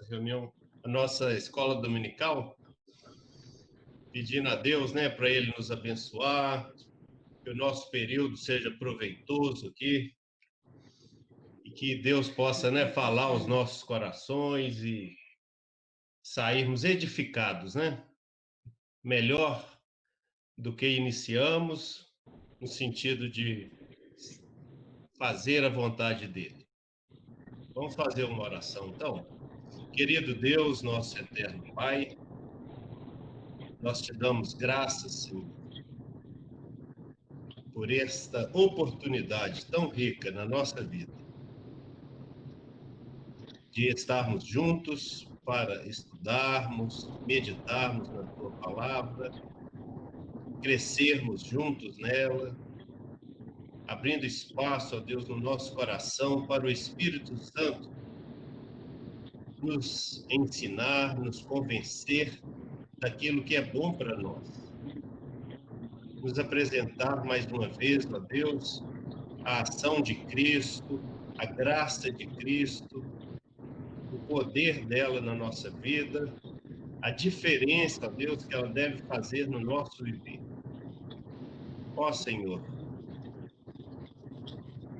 reunião, a nossa escola dominical, pedindo a Deus, né, para Ele nos abençoar, que o nosso período seja proveitoso aqui e que Deus possa, né, falar aos nossos corações e sairmos edificados, né? Melhor do que iniciamos, no sentido de fazer a vontade dele. Vamos fazer uma oração, então? Querido Deus, nosso eterno Pai, nós te damos graças, Senhor, por esta oportunidade tão rica na nossa vida, de estarmos juntos para estudarmos, meditarmos na tua palavra, crescermos juntos nela, abrindo espaço, ó Deus, no nosso coração para o Espírito Santo nos ensinar, nos convencer daquilo que é bom para nós. Nos apresentar mais uma vez, ó Deus, a ação de Cristo, a graça de Cristo, o poder dela na nossa vida, a diferença, ó Deus, que ela deve fazer no nosso viver. Ó Senhor,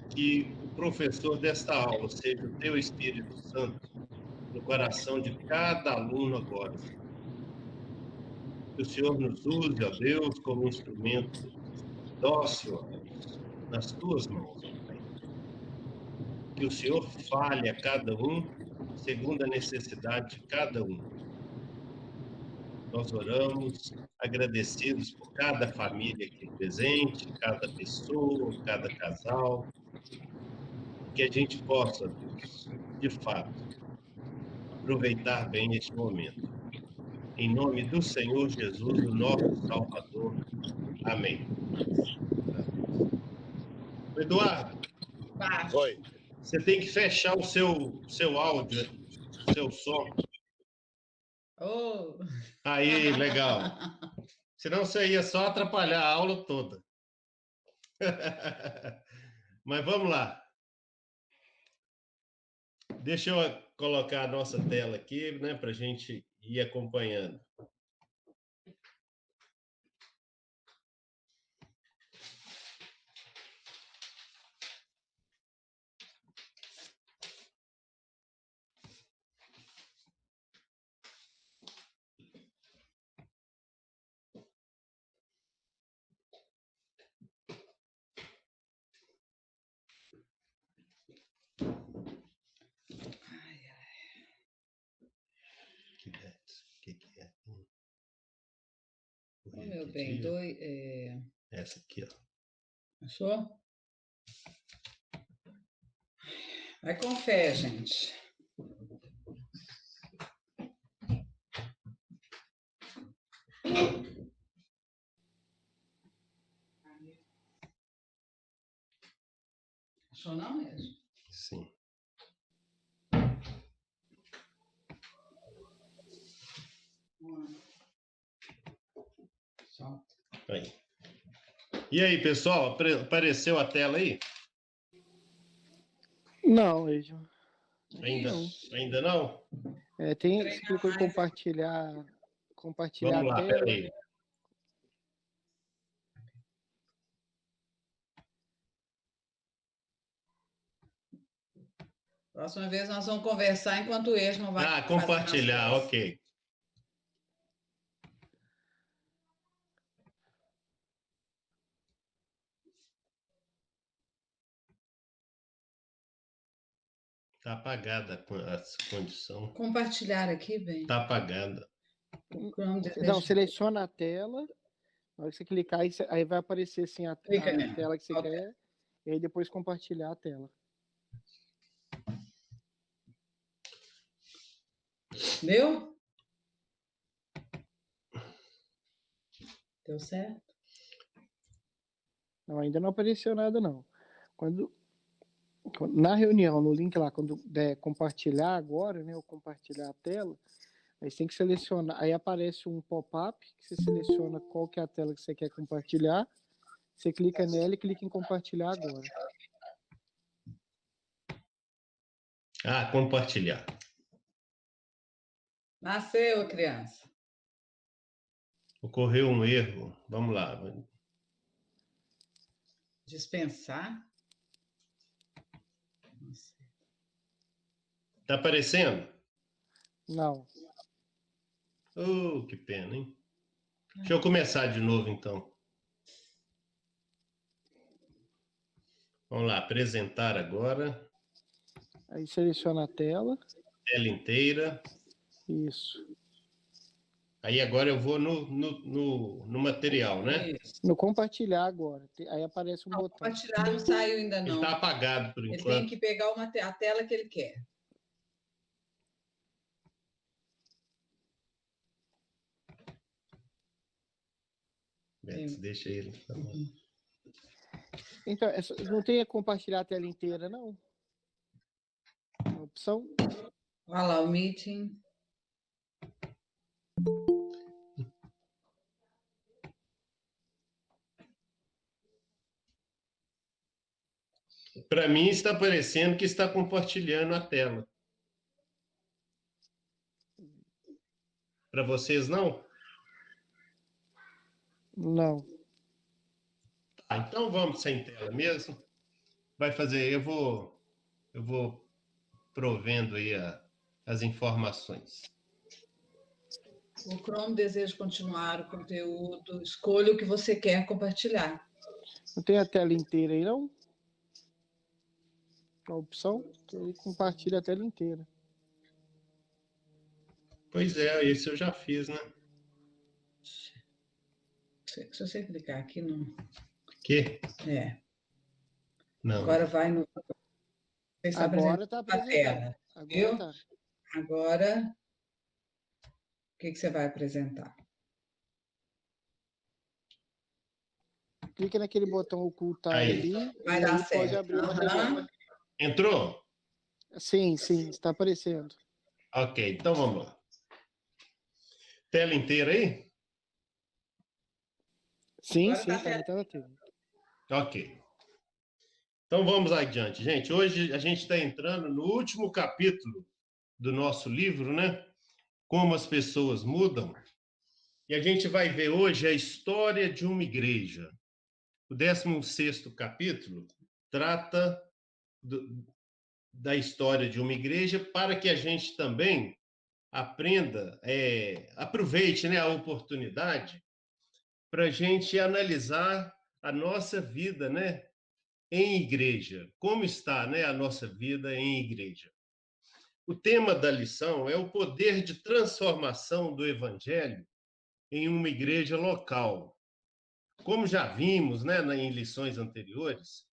que o professor desta aula seja o teu Espírito Santo no coração de cada aluno agora. Que o Senhor nos use, ó Deus, como instrumento dócil, ó Deus, nas tuas mãos, ó Pai. Que o Senhor fale a cada um segundo a necessidade de cada um. Nós oramos agradecidos por cada família aqui presente, cada pessoa, cada casal, que a gente possa, Deus, de fato, aproveitar bem este momento. Em nome do Senhor Jesus, o nosso Salvador. Amém. Eduardo, Oi. você tem que fechar o seu áudio, o seu som. Oh. Aí, legal. Senão você ia só atrapalhar a aula toda. Mas vamos lá. Deixa eu colocar a nossa tela aqui, né, para a gente ir acompanhando. Que é? Oh, meu bem, Essa aqui, ó. Achou? Vai com fé, gente. Achou não mesmo? Sim. Aí. E aí, pessoal, apareceu a tela aí? Não, Edson. Ainda não? Você clicou em compartilhar Vamos lá, a tela. peraí. Próxima vez nós vamos conversar enquanto o Eixo não vai. Compartilhar, ok. Está apagada a condição. Compartilhar aqui, bem. Está apagada. Não, seleciona a tela. Na hora que você clicar, aí vai aparecer assim a tela que você quer. E aí depois compartilhar a tela. Deu? Deu certo? Não, ainda não apareceu nada, não. Na reunião, no link lá, quando der compartilhar agora, né, ou compartilhar a tela, aí você tem que selecionar, aí aparece um pop-up, que você seleciona qual que é a tela que você quer compartilhar, você clica nela e clica em compartilhar agora. Compartilhar. Nasceu, criança. Ocorreu um erro. Vamos lá. Dispensar? Não sei. Tá aparecendo? Não. Oh, que pena, hein? Deixa eu começar de novo, então. Vamos lá, apresentar agora. Aí seleciona a tela. Tela inteira. Isso. Aí agora eu vou no material, né? Isso. No compartilhar agora. Aí aparece um Não, botão. compartilhar não saiu ainda, Ele não. está apagado por Ele tem enquanto. que pegar a tela que ele quer. Beto, deixa ele. Então, não tem a compartilhar a tela inteira, não? Uma opção? Olha lá, o meeting. Para mim está parecendo que está compartilhando a tela. Para vocês não? Não. Ah, então vamos sem tela mesmo. Vai fazer, eu vou provendo aí as informações. O Chrome deseja continuar o conteúdo. Escolha o que você quer compartilhar. Não tem a tela inteira aí, não? A opção? Ele compartilha a tela inteira. Pois é, esse eu já fiz, né? Se você clicar aqui no... Que? É. Não. Agora vai no... Você está Agora está apresentando a apresentado. tela. Agora Viu? está. Agora, o que você vai apresentar? Clica naquele botão ocultar Aí. ali. Vai e dar aí certo. pode abrir o material. Entrou? Sim, está aparecendo. Ok, então vamos lá. Tela inteira aí? Sim, Agora tá está na tela inteira. Ok. Então vamos adiante, gente. Hoje a gente está entrando no último capítulo do nosso livro, né? Como as pessoas mudam. E a gente vai ver hoje a história de uma igreja. O 16º capítulo trata da história de uma igreja para que a gente também aprenda, aproveite, né, a oportunidade para a gente analisar a nossa vida, né, em igreja. Como está, né, a nossa vida em igreja? O tema da lição é o poder de transformação do evangelho em uma igreja local. Como já vimos, né, em lições anteriores,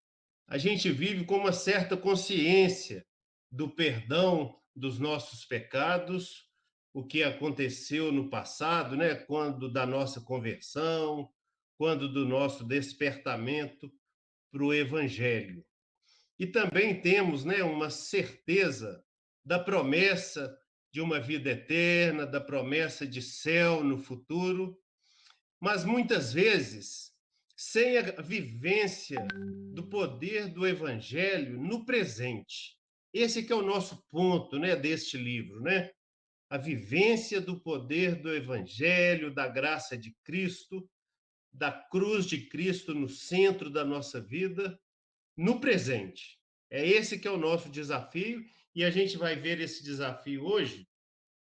a gente vive com uma certa consciência do perdão dos nossos pecados, o que aconteceu no passado, né, quando da nossa conversão, quando do nosso despertamento para o evangelho. E também temos, né, uma certeza da promessa de uma vida eterna, da promessa de céu no futuro, mas muitas vezes sem a vivência do poder do evangelho no presente. Esse que é o nosso ponto, né, deste livro, né? A vivência do poder do evangelho, da graça de Cristo, da cruz de Cristo no centro da nossa vida, no presente. É esse que é o nosso desafio e a gente vai ver esse desafio hoje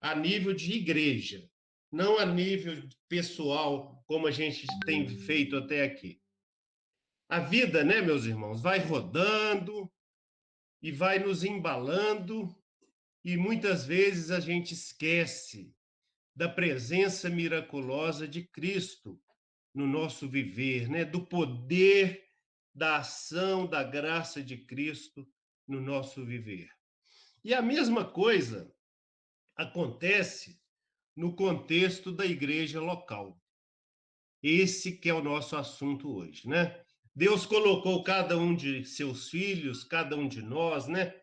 a nível de igreja, não a nível pessoal, como a gente tem feito até aqui. A vida, né, meus irmãos, vai rodando e vai nos embalando e muitas vezes a gente esquece da presença miraculosa de Cristo no nosso viver, né, do poder da ação da graça de Cristo no nosso viver. E a mesma coisa acontece no contexto da igreja local. Esse que é o nosso assunto hoje, né? Deus colocou cada um de seus filhos, cada um de nós, né,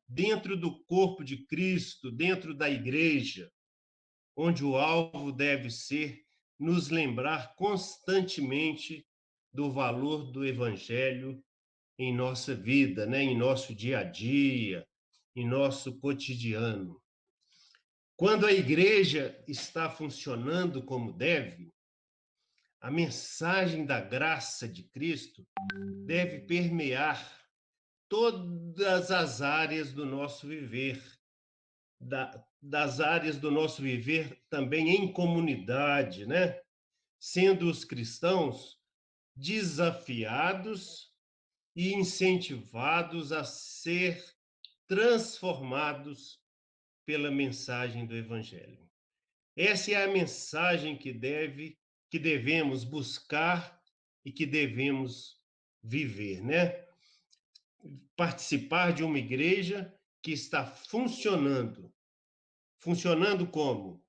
dentro do corpo de Cristo, dentro da igreja, onde o alvo deve ser nos lembrar constantemente do valor do evangelho em nossa vida, né, em nosso dia a dia, em nosso cotidiano. Quando a igreja está funcionando como deve, a mensagem da graça de Cristo deve permear todas as áreas do nosso viver, das áreas do nosso viver também em comunidade, né? Sendo os cristãos desafiados e incentivados a ser transformados pela mensagem do Evangelho. Essa é a mensagem que devemos buscar e que devemos viver, né? Participar de uma igreja que está funcionando. Funcionando como?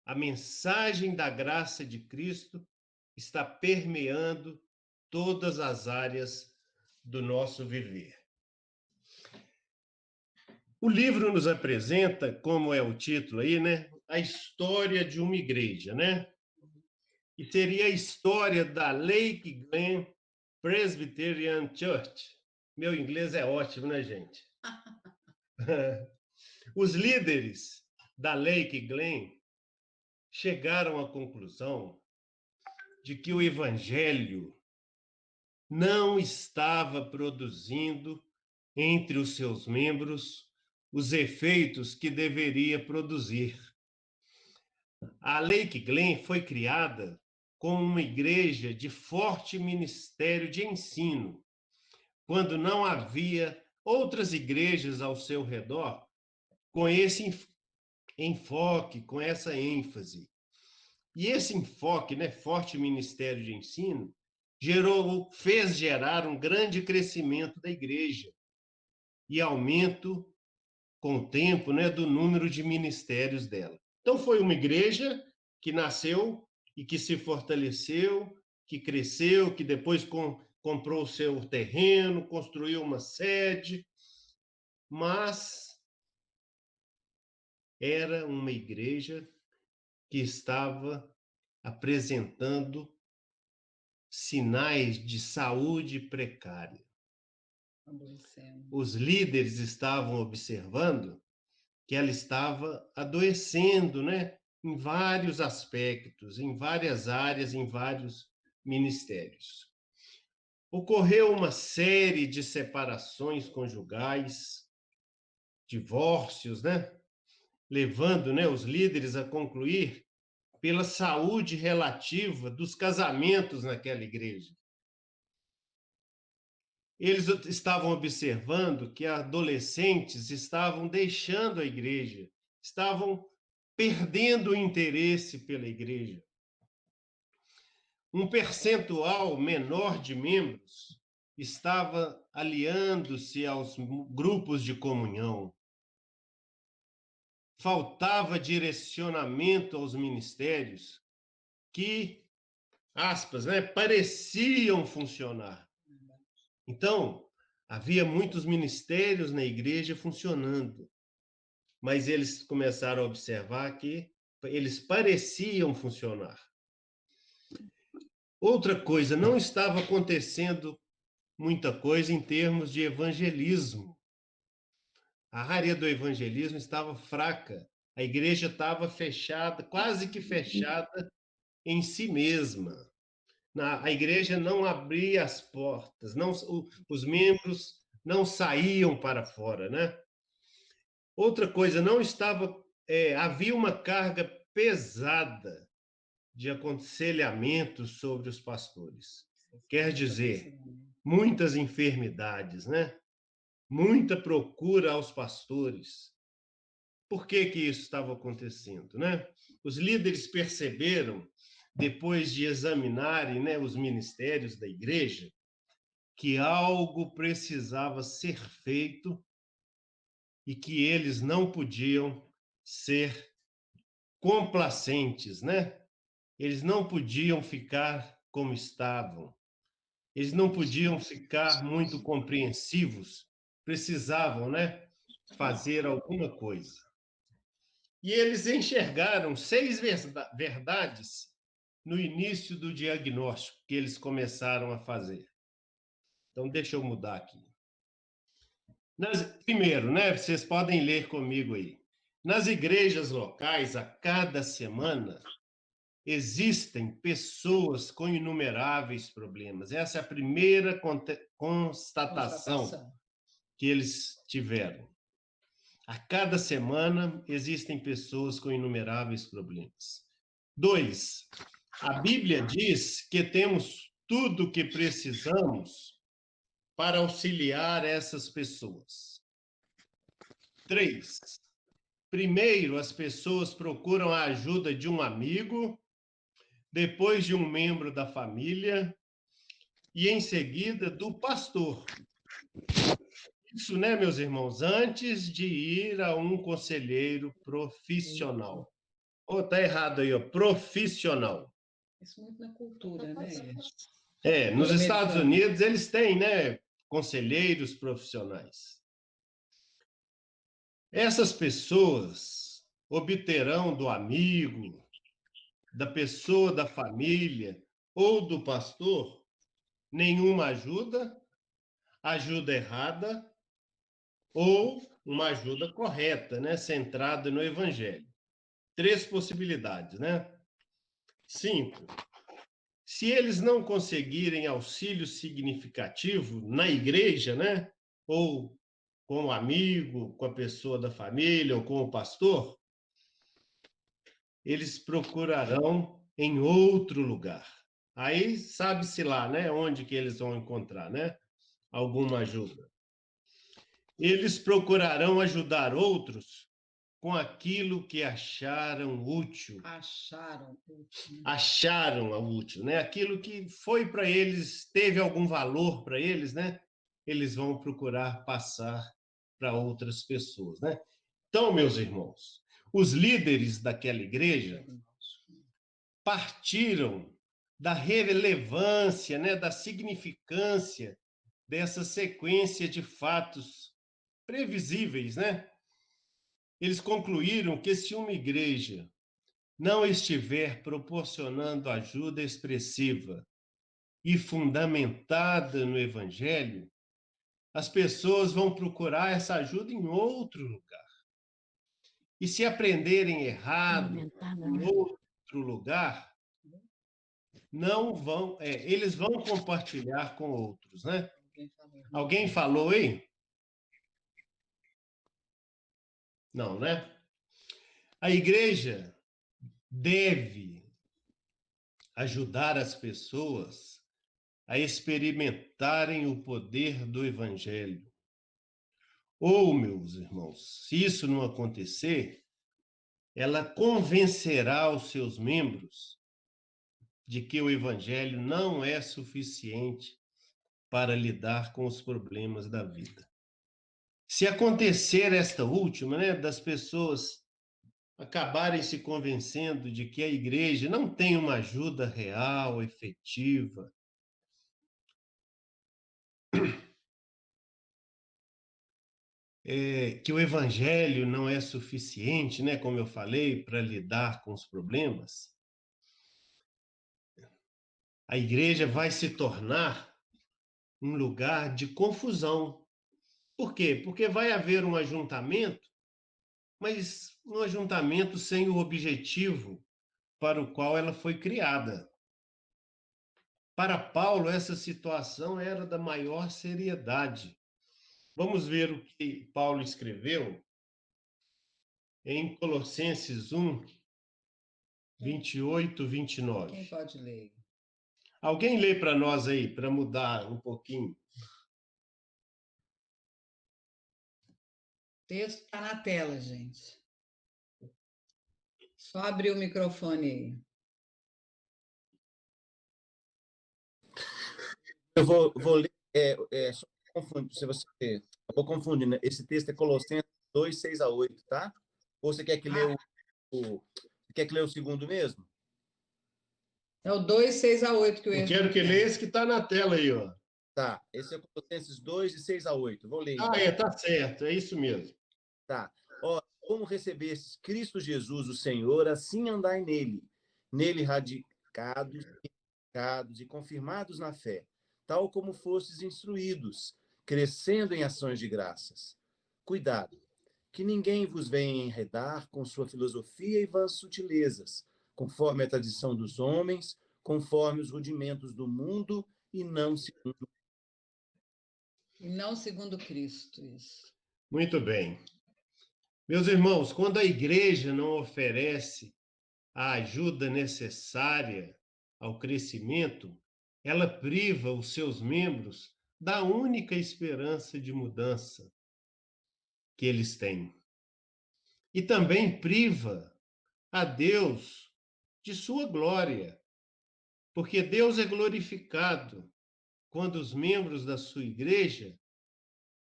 A mensagem da graça de Cristo está permeando todas as áreas do nosso viver. O livro nos apresenta, como é o título aí, né? A história de uma igreja, né? E seria a história da Lake Glen Presbyterian Church. Meu inglês é ótimo, né, gente? Os líderes da Lake Glen chegaram à conclusão de que o evangelho não estava produzindo entre os seus membros os efeitos que deveria produzir. A Lake Glen foi criada como uma igreja de forte ministério de ensino, quando não havia outras igrejas ao seu redor com esse enfoque, com essa ênfase. E esse enfoque, né, forte ministério de ensino, fez gerar um grande crescimento da igreja e aumento com o tempo, né, do número de ministérios dela. Então foi uma igreja que nasceu e que se fortaleceu, que cresceu, que depois comprou o seu terreno, construiu uma sede, mas era uma igreja que estava apresentando sinais de saúde precária. Os líderes estavam observando que ela estava adoecendo, né? Em vários aspectos, em várias áreas, em vários ministérios. Ocorreu uma série de separações conjugais, divórcios, né? Levando, né, os líderes a concluir pela saúde relativa dos casamentos naquela igreja. Eles estavam observando que adolescentes estavam deixando a igreja, estavam perdendo o interesse pela igreja. Um percentual menor de membros estava aliando-se aos grupos de comunhão. Faltava direcionamento aos ministérios que, aspas, né, pareciam funcionar. Então, havia muitos ministérios na igreja funcionando, mas eles começaram a observar que eles pareciam funcionar. Outra coisa, não estava acontecendo muita coisa em termos de evangelismo. A área do evangelismo estava fraca. A igreja estava fechada, quase que fechada em si mesma. A igreja não abria as portas, os membros não saíam para fora, né? Outra coisa, havia uma carga pesada de aconselhamento sobre os pastores. Quer dizer, muitas enfermidades, né? Muita procura aos pastores. Por que isso estava acontecendo, né? Os líderes perceberam, depois de examinarem, né, os ministérios da igreja, que algo precisava ser feito e que eles não podiam ser complacentes, né? Eles não podiam ficar como estavam. Eles não podiam ficar muito compreensivos. Precisavam, né, fazer alguma coisa. E eles enxergaram 6 verdades no início do diagnóstico que eles começaram a fazer. Então, deixa eu mudar aqui. Primeiro, né, vocês podem ler comigo aí. Nas igrejas locais, a cada semana, existem pessoas com inumeráveis problemas. Essa é a primeira constatação que eles tiveram. A cada semana, existem pessoas com inumeráveis problemas. 2, a Bíblia diz que temos tudo o que precisamos para auxiliar essas pessoas. 3, primeiro, as pessoas procuram a ajuda de um amigo, depois de um membro da família e, em seguida, do pastor. Isso, né, meus irmãos, antes de ir a um conselheiro profissional. Ou tá errado aí, ó, profissional. Isso muito na cultura, né? Nos Estados Unidos eles têm, né, conselheiros profissionais. Essas pessoas obterão do amigo, da pessoa da família ou do pastor nenhuma ajuda, ajuda errada ou uma ajuda correta, né, centrada no evangelho. 3 possibilidades, né? 5, se eles não conseguirem auxílio significativo na igreja, né, ou com o amigo, com a pessoa da família ou com o pastor, eles procurarão em outro lugar. Aí sabe-se lá, né, onde que eles vão encontrar, né, alguma ajuda. Eles procurarão ajudar outros com aquilo que acharam útil. Acharam útil, né? Aquilo que foi para eles, teve algum valor para eles, né? Eles vão procurar passar para outras pessoas, né? Então, meus irmãos, os líderes daquela igreja partiram da relevância, né, da significância dessa sequência de fatos previsíveis, né? Eles concluíram que se uma igreja não estiver proporcionando ajuda expressiva e fundamentada no evangelho, as pessoas vão procurar essa ajuda em outro lugar. E se aprenderem errado em outro lugar, não vão, eles vão compartilhar com outros, né? Alguém falou aí? Não, né? A igreja deve ajudar as pessoas a experimentarem o poder do evangelho. Ou, meus irmãos, se isso não acontecer, ela convencerá os seus membros de que o evangelho não é suficiente para lidar com os problemas da vida. Se acontecer esta última, né, das pessoas acabarem se convencendo de que a igreja não tem uma ajuda real, efetiva, que o evangelho não é suficiente, né, como eu falei, para lidar com os problemas, a igreja vai se tornar um lugar de confusão. Por quê? Porque vai haver um ajuntamento, mas um ajuntamento sem o objetivo para o qual ela foi criada. Para Paulo, essa situação era da maior seriedade. Vamos ver o que Paulo escreveu em Colossenses 1, 28, 29. Quem pode ler? Alguém lê para nós aí, para mudar um pouquinho. O texto está na tela, gente. Só abrir o microfone aí. Eu vou ler, só confundir, se você acabou confundindo, né? Esse texto é Colossenses 2, 6 a 8, tá? Ou você quer que leia quer que leia o segundo mesmo? É o 2, 6 a 8 que eu Eu quero que leia esse que está na tela aí, ó. Tá, esse é Colossenses 2, de 6 a 8. Vou ler. Tá certo, é isso mesmo. Tá. Ó, como recebestes Cristo Jesus, o Senhor, assim andai nele radicados e confirmados na fé, tal como fostes instruídos, crescendo em ações de graças. Cuidado, que ninguém vos venha enredar com sua filosofia e vãs sutilezas, conforme a tradição dos homens, conforme os rudimentos do mundo, e não segundo. E não segundo Cristo, isso. Muito bem. Meus irmãos, quando a igreja não oferece a ajuda necessária ao crescimento, ela priva os seus membros da única esperança de mudança que eles têm. E também priva a Deus de sua glória, porque Deus é glorificado quando os membros da sua igreja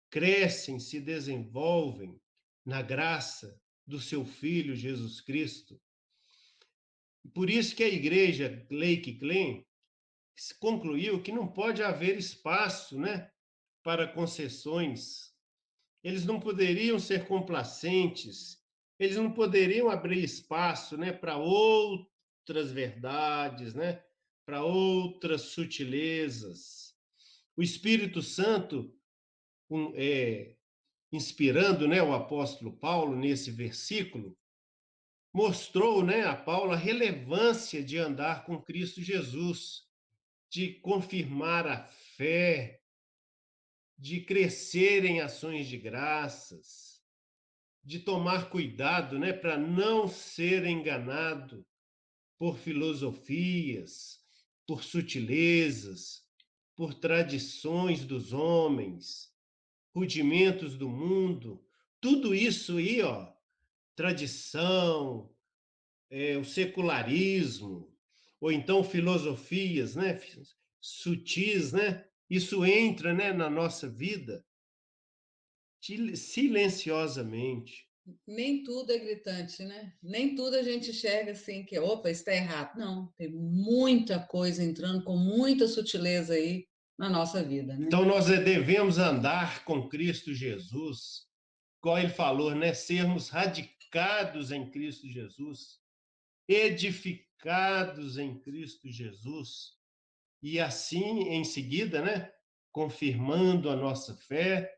crescem, se desenvolvem na graça do seu Filho Jesus Cristo. Por isso que a igreja Lake Klein concluiu que não pode haver espaço, né, para concessões. Eles não poderiam ser complacentes, eles não poderiam abrir espaço, né, para outras verdades, né, para outras sutilezas. O Espírito Santo, inspirando, né, o apóstolo Paulo nesse versículo, mostrou, né, a Paulo a relevância de andar com Cristo Jesus, de confirmar a fé, de crescer em ações de graças, de tomar cuidado, né, para não ser enganado por filosofias, por sutilezas, por tradições dos homens, rudimentos do mundo. Tudo isso aí, ó, tradição, o secularismo, ou então filosofias, né, sutis, né? Isso entra, né, na nossa vida silenciosamente. Nem tudo é gritante, né? Nem tudo a gente enxerga assim que, opa, está errado. Não, tem muita coisa entrando com muita sutileza aí na nossa vida, né? Então nós devemos andar com Cristo Jesus, como ele falou, né? Sermos radicados em Cristo Jesus, edificados em Cristo Jesus, e assim, em seguida, né? Confirmando a nossa fé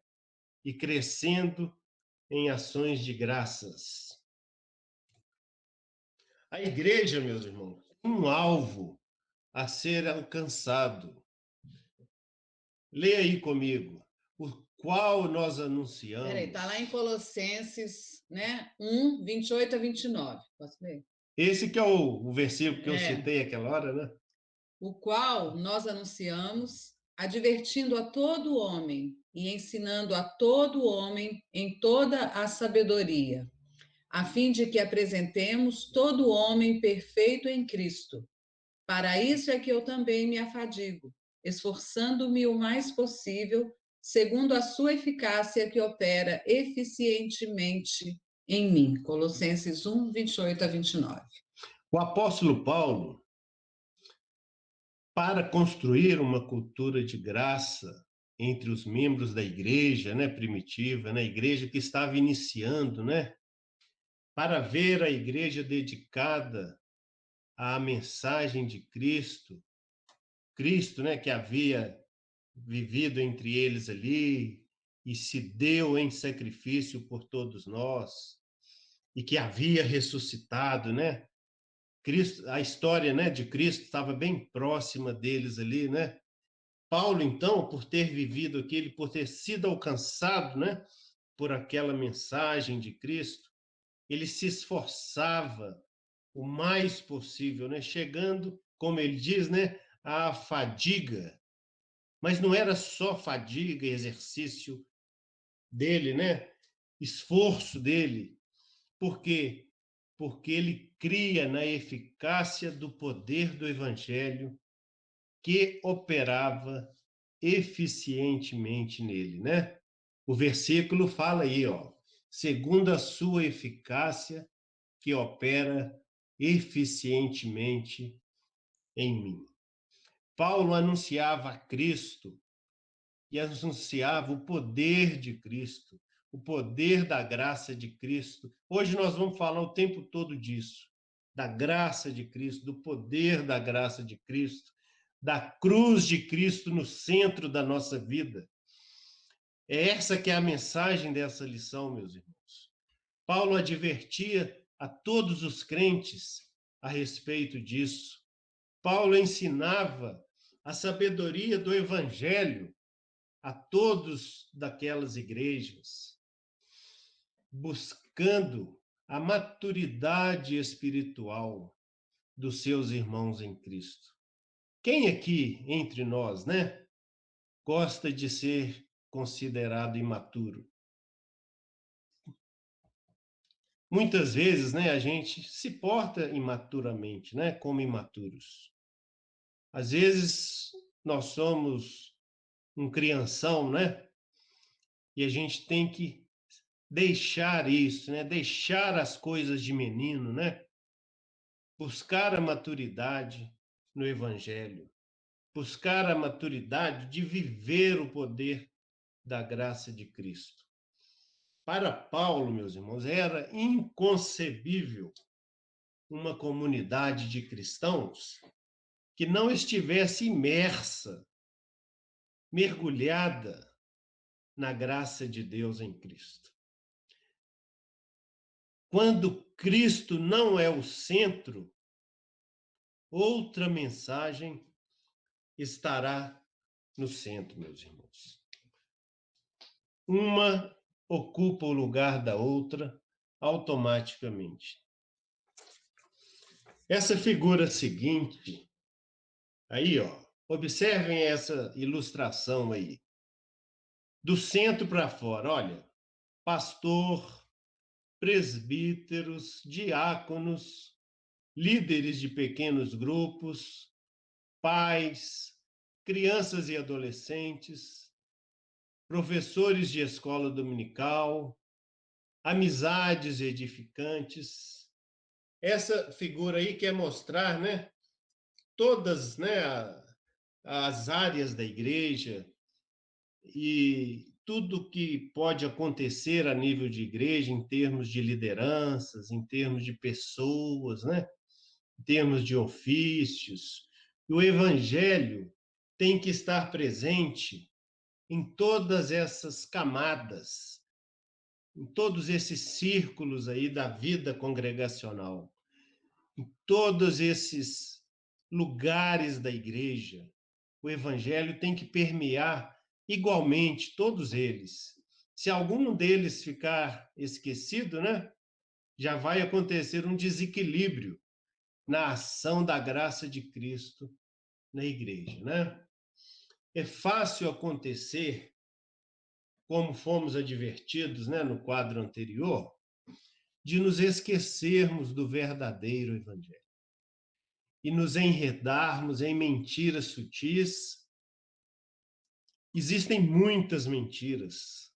e crescendo em ações de graças. A igreja, meus irmãos, tem um alvo a ser alcançado. Leia aí comigo. O qual nós anunciamos. Peraí, está lá em Colossenses, né? 1, 28 a 29. Posso ler? Esse que é o versículo que eu citei aquela hora, né? O qual nós anunciamos, advertindo a todo homem e ensinando a todo homem em toda a sabedoria, a fim de que apresentemos todo homem perfeito em Cristo. Para isso é que eu também me afadigo, esforçando-me o mais possível, segundo a sua eficácia que opera eficientemente em mim. Colossenses 1, 28 a 29. O apóstolo Paulo, para construir uma cultura de graça entre os membros da igreja, né, primitiva, né, igreja que estava iniciando, né, para ver a igreja dedicada à mensagem de Cristo, Cristo, né, que havia vivido entre eles ali e se deu em sacrifício por todos nós e que havia ressuscitado, né? Cristo, a história, né, de Cristo estava bem próxima deles ali, né? Paulo, então, por ter vivido aquilo, por ter sido alcançado, né, por aquela mensagem de Cristo, ele se esforçava o mais possível, né, chegando, como ele diz, né, à fadiga. Mas não era só fadiga, exercício dele, né? Esforço dele. Por quê? Porque ele cria na eficácia do poder do evangelho que operava eficientemente nele, né? O versículo fala aí, ó, segundo a sua eficácia que opera eficientemente em mim. Paulo anunciava a Cristo e anunciava o poder de Cristo, o poder da graça de Cristo. Hoje nós vamos falar o tempo todo disso, da graça de Cristo, do poder da graça de Cristo, da cruz de Cristo no centro da nossa vida. É essa que é a mensagem dessa lição, meus irmãos. Paulo advertia a todos os crentes a respeito disso. Paulo ensinava a sabedoria do evangelho a todos daquelas igrejas, buscando a maturidade espiritual dos seus irmãos em Cristo. Quem aqui entre nós, né, gosta de ser considerado imaturo? Muitas vezes, né, a gente se porta imaturamente, né, como imaturos. Às vezes nós somos um crianção, né? E a gente tem que deixar isso, né? Deixar as coisas de menino, né? Buscar a maturidade no evangelho. Buscar a maturidade de viver o poder da graça de Cristo. Para Paulo, meus irmãos, era inconcebível uma comunidade de cristãos que não estivesse imersa, mergulhada na graça de Deus em Cristo. Quando Cristo não é o centro, outra mensagem estará no centro, meus irmãos. Uma ocupa o lugar da outra automaticamente. Essa figura seguinte, aí, ó, observem essa ilustração aí. Do centro para fora, olha, pastor, presbíteros, diáconos, líderes de pequenos grupos, pais, crianças e adolescentes, professores de escola dominical, amizades edificantes. Essa figura aí quer mostrar, né, todas, né, as áreas da igreja e tudo que pode acontecer a nível de igreja em termos de lideranças, em termos de pessoas, né, em termos de ofícios. E o evangelho tem que estar presente em todas essas camadas, em todos esses círculos aí da vida congregacional, em todos esses lugares da igreja. O evangelho tem que permear igualmente todos eles. Se algum deles ficar esquecido, né, já vai acontecer um desequilíbrio na ação da graça de Cristo na igreja, né? É fácil acontecer, como fomos advertidos, né, no quadro anterior, de nos esquecermos do verdadeiro evangelho e nos enredarmos em mentiras sutis. Existem muitas mentiras,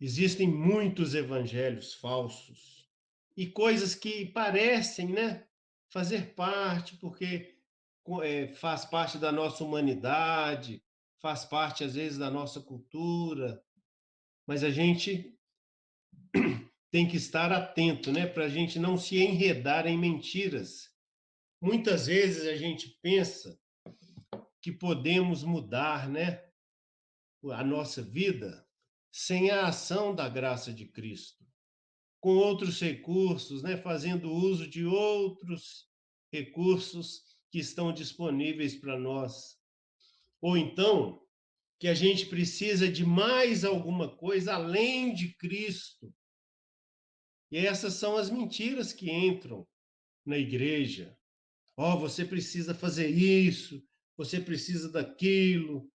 existem muitos evangelhos falsos e coisas que parecem, né, fazer parte, porque faz parte da nossa humanidade, faz parte, às vezes, da nossa cultura, mas a gente tem que estar atento, né, para a gente não se enredar em mentiras. Muitas vezes a gente pensa que podemos mudar, né, a nossa vida sem a ação da graça de Cristo, com outros recursos, né, fazendo uso de outros recursos que estão disponíveis para nós. Ou então, que a gente precisa de mais alguma coisa além de Cristo. E essas são as mentiras que entram na igreja. Ó, você precisa fazer isso, você precisa daquilo.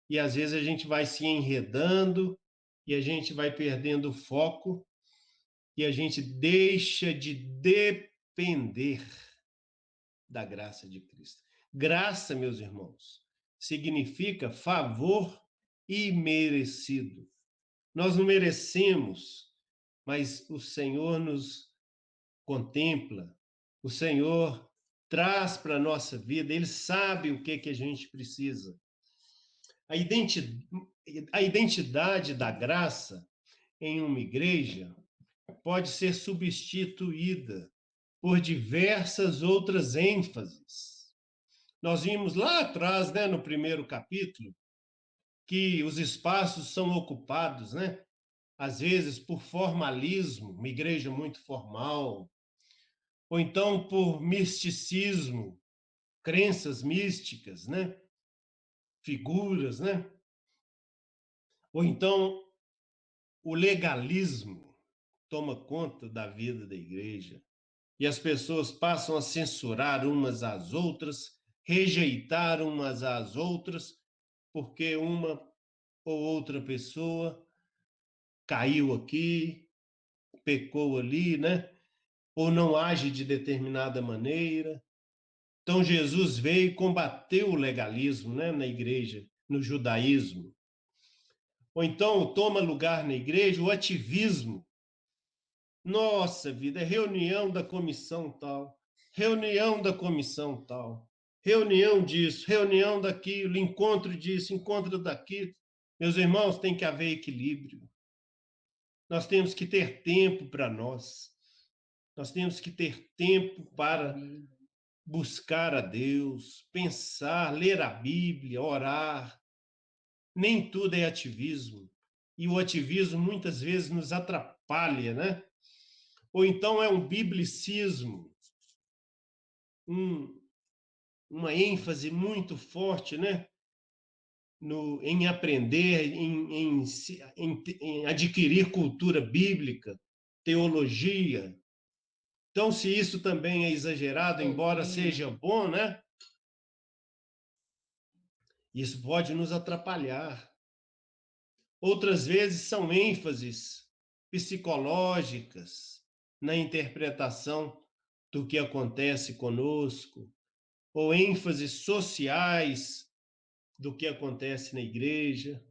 E às vezes a gente vai se enredando e a gente vai perdendo o foco e a gente deixa de depender da graça de Cristo. Graça, meus irmãos, significa favor imerecido. Nós não merecemos, mas o Senhor nos contempla, o Senhor traz para a nossa vida, Ele sabe o que a gente precisa. A identidade da graça em uma igreja pode ser substituída por diversas outras ênfases. Nós vimos lá atrás, né, no primeiro capítulo, que os espaços são ocupados, né, às vezes por formalismo, uma igreja muito formal, ou então por misticismo, crenças místicas, né? Figuras, né? Ou então o legalismo toma conta da vida da igreja e as pessoas passam a censurar umas às outras, rejeitar umas às outras, porque uma ou outra pessoa caiu aqui, pecou ali, né? Ou não age de determinada maneira. Então Jesus veio e combateu o legalismo, né, na igreja, no judaísmo. Ou então toma lugar na igreja o ativismo. Nossa vida, é reunião da comissão tal, reunião da comissão tal, reunião disso, reunião daquilo, encontro disso, encontro daquilo. Meus irmãos, tem que haver equilíbrio. Nós temos que ter tempo para nós. Nós temos que ter tempo para buscar a Deus, pensar, ler a Bíblia, orar. Nem tudo é ativismo. E o ativismo muitas vezes nos atrapalha, né? Ou então é um biblicismo, uma ênfase muito forte, né? Em aprender, em adquirir cultura bíblica, teologia. Então, se isso também é exagerado, embora seja bom, né? Isso pode nos atrapalhar. Outras vezes são ênfases psicológicas na interpretação do que acontece conosco, ou ênfases sociais do que acontece na igreja,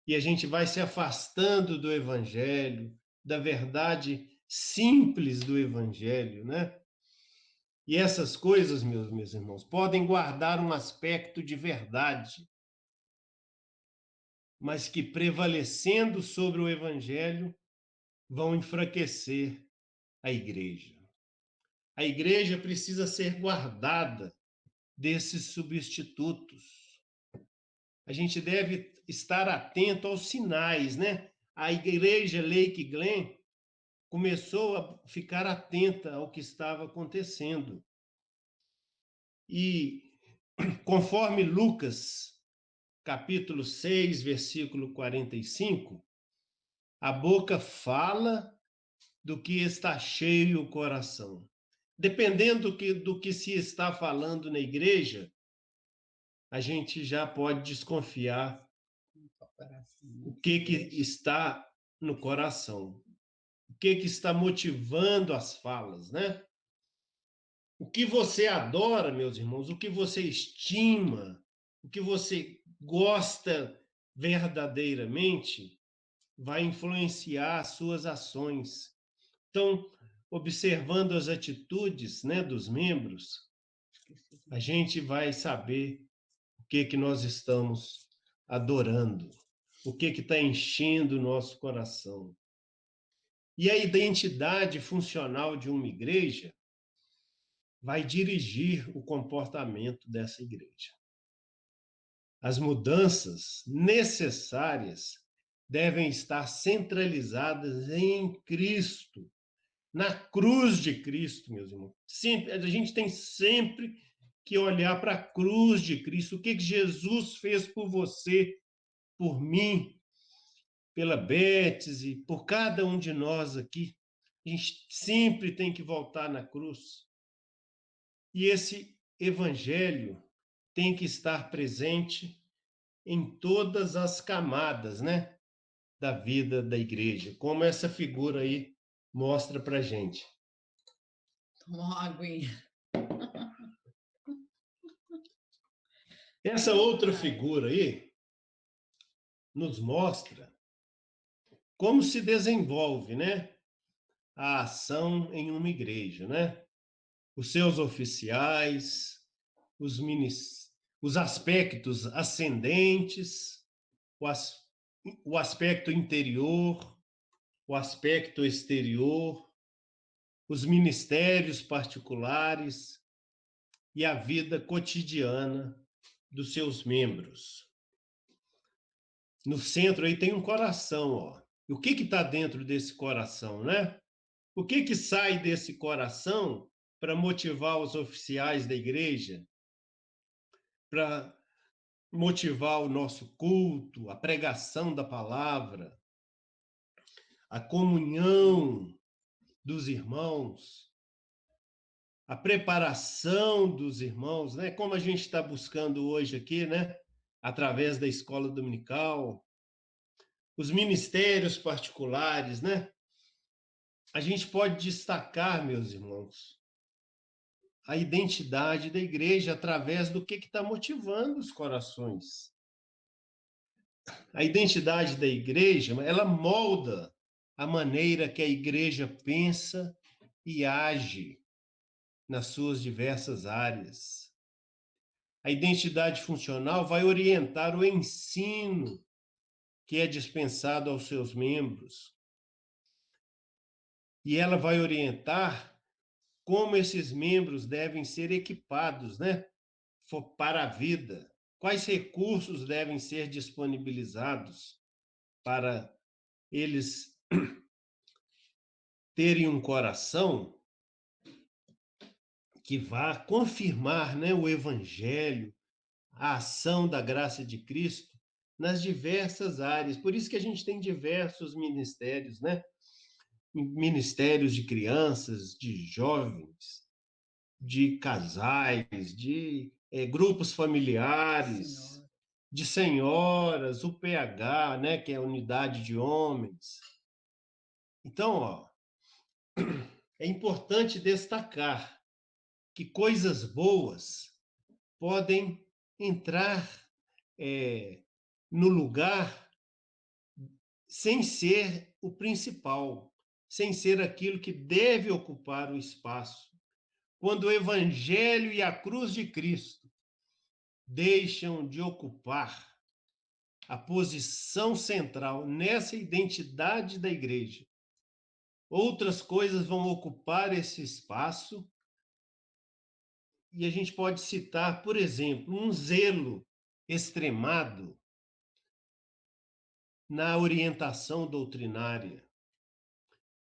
e a gente vai se afastando do evangelho, da verdade simples do evangelho, né? E essas coisas, meus irmãos, podem guardar um aspecto de verdade, mas que prevalecendo sobre o evangelho vão enfraquecer a igreja. A igreja precisa ser guardada desses substitutos. A gente deve estar atento aos sinais, né? A igreja Lake Glen começou a ficar atenta ao que estava acontecendo. E conforme Lucas, capítulo 6, versículo 45, a boca fala do que está cheio o coração. Dependendo do que se está falando na igreja, a gente já pode desconfiar o que está no coração, o que está motivando as falas, né? O que você adora, meus irmãos, o que você estima, o que você gosta verdadeiramente, vai influenciar as suas ações. Então, observando as atitudes, né, dos membros, a gente vai saber o que nós estamos adorando, o que está enchendo o nosso coração. E a identidade funcional de uma igreja vai dirigir o comportamento dessa igreja. As mudanças necessárias devem estar centralizadas em Cristo, na cruz de Cristo, meus irmãos. Sempre, a gente tem sempre que olhar para a cruz de Cristo. O que Jesus fez por você, por mim, pela Betsy, por cada um de nós aqui. A gente sempre tem que voltar na cruz. E esse evangelho tem que estar presente em todas as camadas, né, da vida da igreja, como essa figura aí mostra para gente. Toma uma aguinha. Essa outra figura aí nos mostra como se desenvolve, né, a ação em uma igreja, né? Os seus oficiais, os aspectos ascendentes, o aspecto interior, o aspecto exterior, os ministérios particulares e a vida cotidiana dos seus membros. No centro aí tem um coração, ó. E o que está dentro desse coração, né? O que sai desse coração para motivar os oficiais da igreja, para motivar o nosso culto, a pregação da palavra, a comunhão dos irmãos, a preparação dos irmãos, né? Como a gente está buscando hoje aqui, né? Através da escola dominical, os ministérios particulares, né? A gente pode destacar, meus irmãos, a identidade da igreja através do que está motivando os corações. A identidade da igreja, ela molda a maneira que a igreja pensa e age nas suas diversas áreas. A identidade funcional vai orientar o ensino que é dispensado aos seus membros. E ela vai orientar como esses membros devem ser equipados, né, para a vida. Quais recursos devem ser disponibilizados para eles terem um coração que vá confirmar, né, o evangelho, a ação da graça de Cristo nas diversas áreas. Por isso que a gente tem diversos ministérios, né? Ministérios de crianças, de jovens, de casais, de grupos familiares, de senhoras, o PH, né, que é a unidade de homens. Então, ó, é importante destacar que coisas boas podem entrar no lugar sem ser o principal, sem ser aquilo que deve ocupar o espaço. Quando o Evangelho e a cruz de Cristo deixam de ocupar a posição central nessa identidade da igreja, outras coisas vão ocupar esse espaço. E a gente pode citar, por exemplo, um zelo extremado na orientação doutrinária,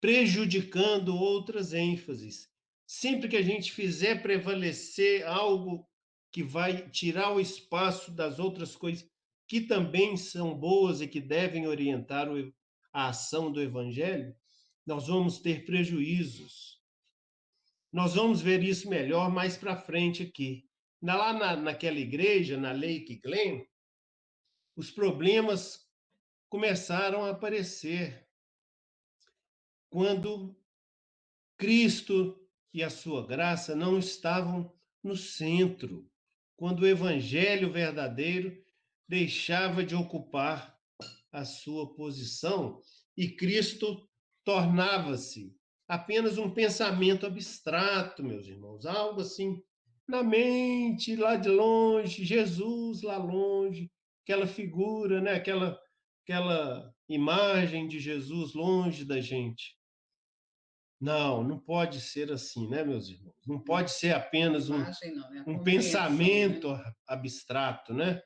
prejudicando outras ênfases. Sempre que a gente fizer prevalecer algo que vai tirar o espaço das outras coisas que também são boas e que devem orientar a ação do evangelho, nós vamos ter prejuízos. Nós vamos ver isso melhor mais para frente aqui. Naquela igreja, na Lake Glen, os problemas começaram a aparecer quando Cristo e a sua graça não estavam no centro, quando o evangelho verdadeiro deixava de ocupar a sua posição e Cristo tornava-se apenas um pensamento abstrato, meus irmãos, algo assim, na mente, lá de longe, Jesus lá longe, aquela figura, né? aquela imagem de Jesus longe da gente. Não pode ser assim, né, meus irmãos? Não pode ser apenas um pensamento, né, abstrato, né?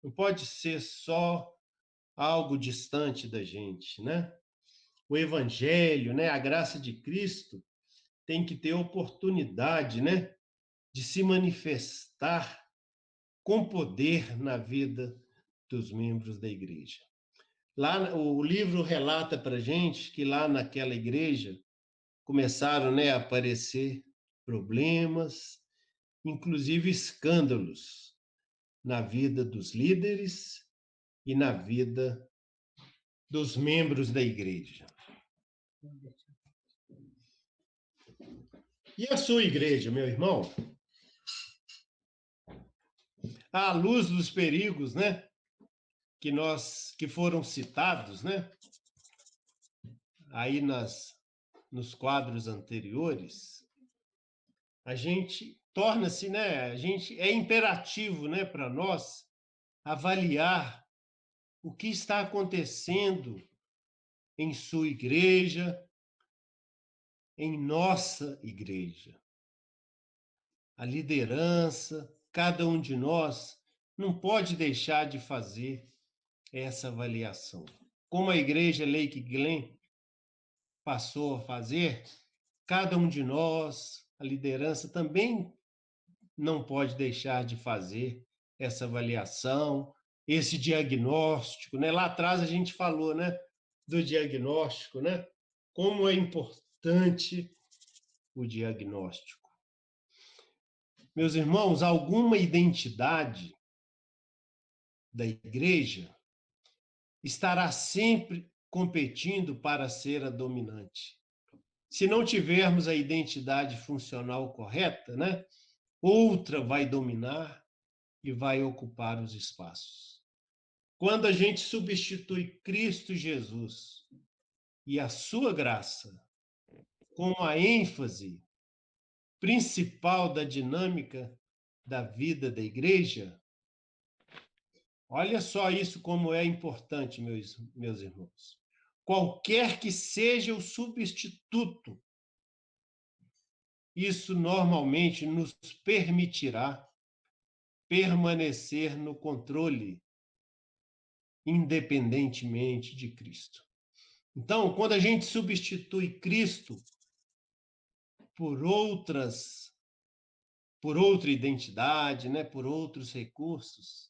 Não pode ser só algo distante da gente, né? O evangelho, né, a graça de Cristo tem que ter oportunidade, né, de se manifestar com poder na vida dos membros da igreja. Lá o livro relata para gente que lá naquela igreja começaram, né, a aparecer problemas, inclusive escândalos na vida dos líderes e na vida dos membros da igreja. E a sua igreja, meu irmão? À luz dos perigos, né, que foram citados, né, aí nos quadros anteriores, a gente torna-se, né, é imperativo, né, para nós avaliar o que está acontecendo em sua igreja, em nossa igreja. A liderança, cada um de nós, não pode deixar de fazer essa avaliação. como a igreja Lake Glen passou a fazer, cada um de nós, a liderança, também não pode deixar de fazer essa avaliação, esse diagnóstico, né? Lá atrás a gente falou, né, do diagnóstico, né? Como é importante o diagnóstico. Meus irmãos, alguma identidade da igreja estará sempre competindo para ser a dominante. Se não tivermos a identidade funcional correta, né, outra vai dominar e vai ocupar os espaços. Quando a gente substitui Cristo Jesus e a sua graça como a ênfase principal da dinâmica da vida da igreja, olha só isso como é importante, meus irmãos. Qualquer que seja o substituto, isso normalmente nos permitirá permanecer no controle, independentemente de Cristo. Então, quando a gente substitui Cristo por outra identidade, né, por outros recursos,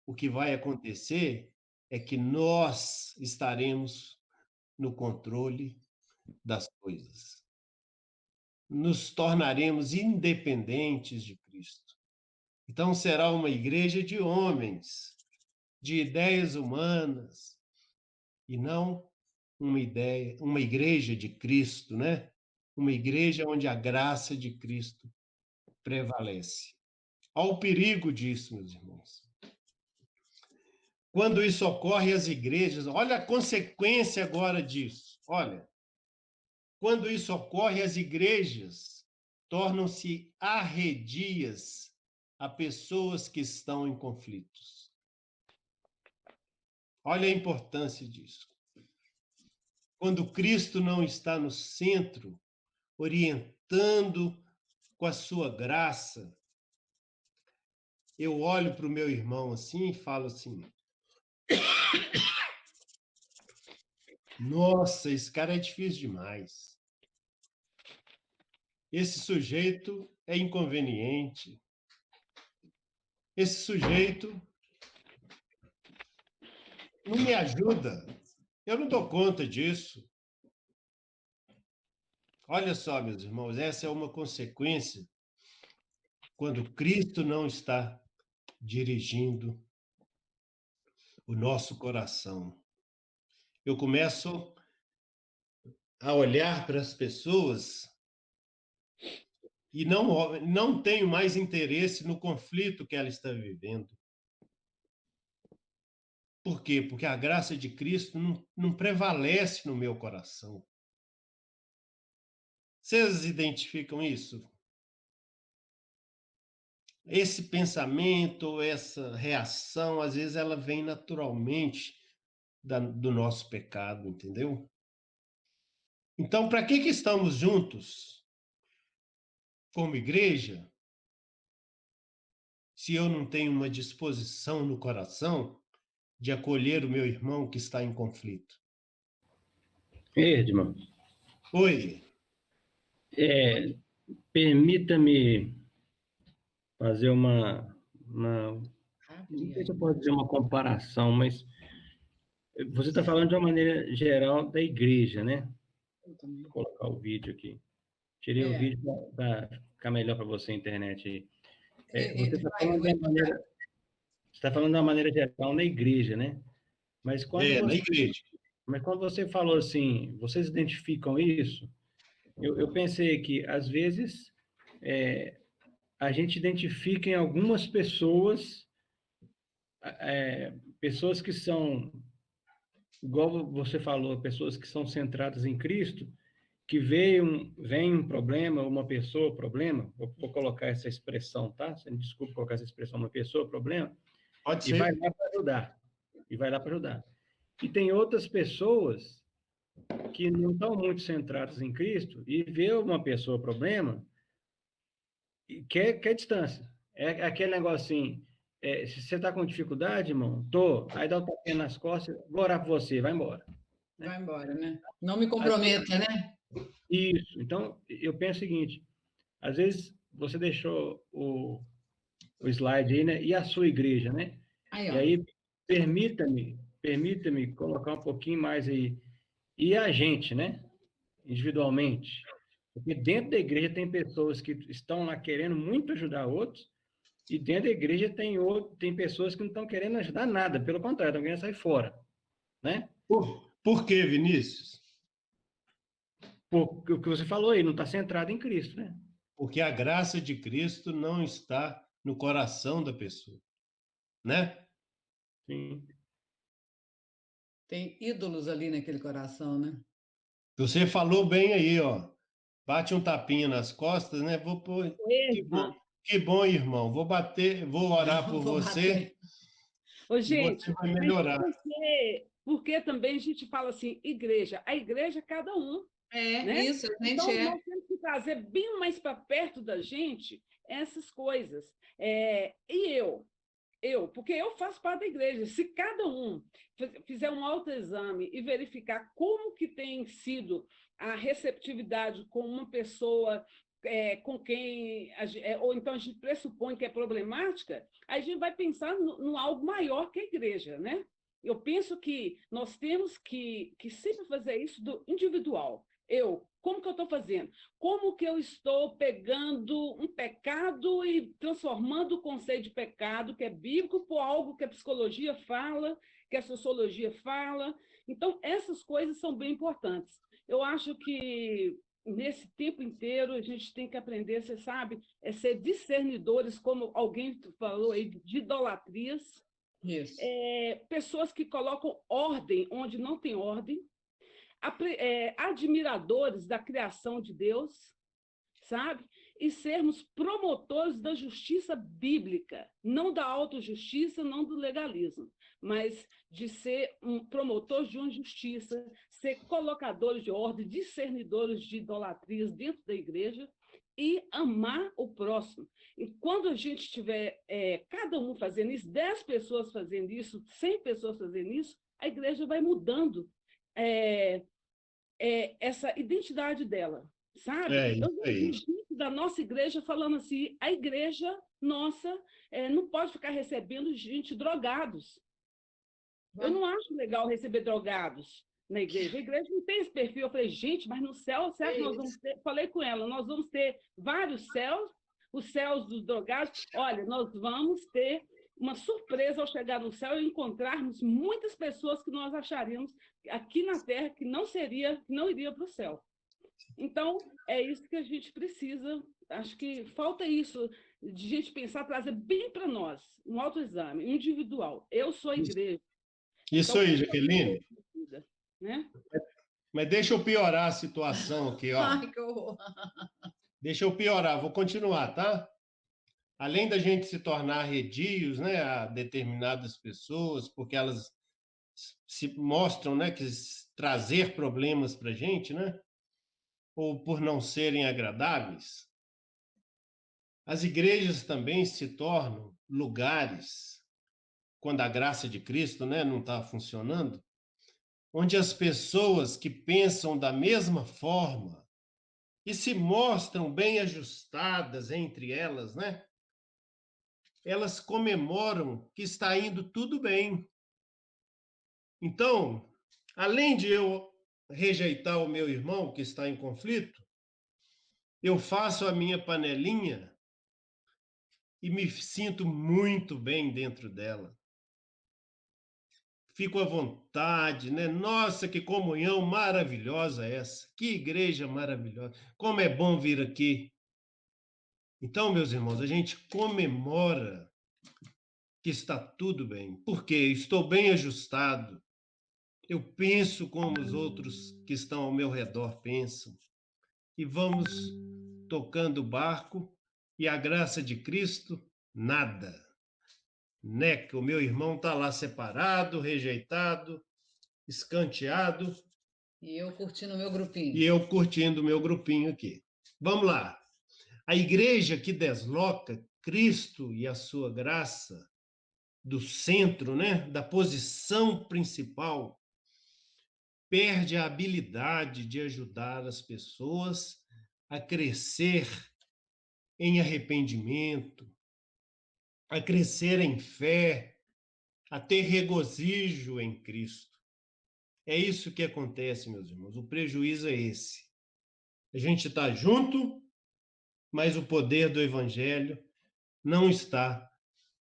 o que vai acontecer é que nós estaremos no controle das coisas. Nos tornaremos independentes de Cristo. Então será uma igreja de homens, de ideias humanas, e não uma igreja de Cristo, né? Uma igreja onde a graça de Cristo prevalece. Há o perigo disso, meus irmãos. Quando isso ocorre, as igrejas, olha a consequência agora disso. Olha, quando isso ocorre, as igrejas tornam-se arredias a pessoas que estão em conflitos. Olha a importância disso. Quando Cristo não está no centro, orientando com a sua graça, eu olho para o meu irmão assim e falo assim: nossa, esse cara é difícil demais. Esse sujeito é inconveniente. Esse sujeito não me ajuda. Eu não dou conta disso. Olha só, meus irmãos, essa é uma consequência quando Cristo não está dirigindo o nosso coração. Eu começo a olhar para as pessoas e não tenho mais interesse no conflito que ela está vivendo. Por quê? Porque a graça de Cristo não prevalece no meu coração. Vocês identificam isso? Esse pensamento, essa reação, às vezes ela vem naturalmente do nosso pecado, entendeu? Então, para que estamos juntos como igreja, se eu não tenho uma disposição no coração de acolher o meu irmão que está em conflito? Edman, Oi. Permita-me fazer não sei se eu posso dizer uma comparação, mas você está falando de uma maneira geral da igreja, né? Vou colocar o vídeo aqui. Tirei o vídeo para ficar melhor para você, a internet aí. Você está falando de uma maneira geral na igreja, né? Mas Na igreja. Mas quando você falou assim, vocês identificam isso? Eu pensei que, às vezes, a gente identifica em algumas pessoas, pessoas que são, igual você falou, pessoas que são centradas em Cristo, que vem um problema, uma pessoa, problema, vou colocar essa expressão, tá? Você me desculpe colocar essa expressão, uma pessoa, problema, Pode ser. e vai lá para ajudar. E tem outras pessoas que não estão muito centradas em Cristo e vê uma pessoa, problema, e quer distância. É aquele negócio assim, se você está com dificuldade, irmão, tô, aí dá um tapinha nas costas, vou orar por você, vai embora. Vai embora, né? Não me comprometa, né? Isso. Então, eu penso o seguinte, às vezes você deixou o slide aí, né? E a sua igreja, né? Aí, E ó. aí, permita-me colocar um pouquinho mais aí. E a gente, né? Individualmente. Porque dentro da igreja tem pessoas que estão lá querendo muito ajudar outros, e dentro da igreja tem pessoas que não estão querendo ajudar nada, pelo contrário, estão querendo sair fora, né? Por quê, Vinícius? Porque o que você falou aí, não está centrado em Cristo, né? Porque a graça de Cristo não está no coração da pessoa, né? Sim. Tem ídolos ali naquele coração, né? Você falou bem aí, ó. Bate um tapinha nas costas, né? Que bom, irmão. Vou bater, vou orar por Vou você bater. Ô, e gente, você vai mas melhorar. porque também a gente fala assim, igreja, a igreja é cada um, né? Isso, a gente Então, nós temos que trazer bem mais para perto da gente essas coisas. E porque eu faço parte da igreja. Se cada um fizer um autoexame e verificar como que tem sido a receptividade com uma pessoa com quem, ou então a gente pressupõe que é problemática, aí a gente vai pensar no algo maior que a igreja, né? Eu penso que nós temos que sempre fazer isso do individual. Como que eu estou fazendo? Como que eu estou pegando um pecado e transformando o conceito de pecado, que é bíblico, por algo que a psicologia fala, que a sociologia fala? Então, essas coisas são bem importantes. Eu acho que nesse tempo inteiro a gente tem que aprender, você sabe, ser discernidores, como alguém falou aí, de idolatrias. Isso. Pessoas que colocam ordem onde não tem ordem, admiradores da criação de Deus, sabe? E sermos promotores da justiça bíblica, não da autojustiça, não do legalismo, mas de ser um promotor de uma justiça, ser colocadores de ordem, discernidores de idolatrias dentro da igreja e amar o próximo. E quando a gente tiver cada um fazendo isso, 10 pessoas fazendo isso, 100 pessoas fazendo isso, a igreja vai mudando essa identidade dela, sabe? Eu vi gente da nossa igreja falando assim, a igreja nossa não pode ficar recebendo gente drogados. Eu não acho legal receber drogados na igreja. A igreja não tem esse perfil. Eu falei, gente, mas no céu, será que nós vamos ter? Falei com ela, nós vamos ter vários céus, os céus dos drogados. Olha, nós vamos ter uma surpresa ao chegar no céu e encontrarmos muitas pessoas que nós acharíamos aqui na Terra que não iria para o céu. Então, é isso que a gente precisa. Acho que falta isso, de gente pensar, trazer bem para nós, um autoexame individual. Eu sou a igreja. Isso Então, aí, Jaqueline. Né? Mas deixa eu piorar a situação aqui, ó. Ai, que horror. Deixa eu piorar, vou continuar, tá? Além da gente se tornar redios, né, a determinadas pessoas, porque elas se mostram, né, que trazer problemas para a gente, né, ou por não serem agradáveis, as igrejas também se tornam lugares, quando a graça de Cristo, né, não está funcionando, onde as pessoas que pensam da mesma forma e se mostram bem ajustadas entre elas, né, elas comemoram que está indo tudo bem. Então, além de eu rejeitar o meu irmão que está em conflito, eu faço a minha panelinha e me sinto muito bem dentro dela. Fico à vontade, né? Nossa, que comunhão maravilhosa essa! Que igreja maravilhosa! Como é bom vir aqui! Então, meus irmãos, a gente comemora que está tudo bem, porque estou bem ajustado. Eu penso como os outros que estão ao meu redor pensam. E vamos tocando o barco e a graça de Cristo, nada. Né? Que o meu irmão está lá separado, rejeitado, escanteado. E eu curtindo o meu grupinho. E eu curtindo o meu grupinho aqui. Vamos lá. A igreja que desloca Cristo e a sua graça do centro, né, da posição principal, perde a habilidade de ajudar as pessoas a crescer em arrependimento, a crescer em fé, a ter regozijo em Cristo. É isso que acontece, meus irmãos. O prejuízo é esse. A gente está junto, mas o poder do Evangelho não está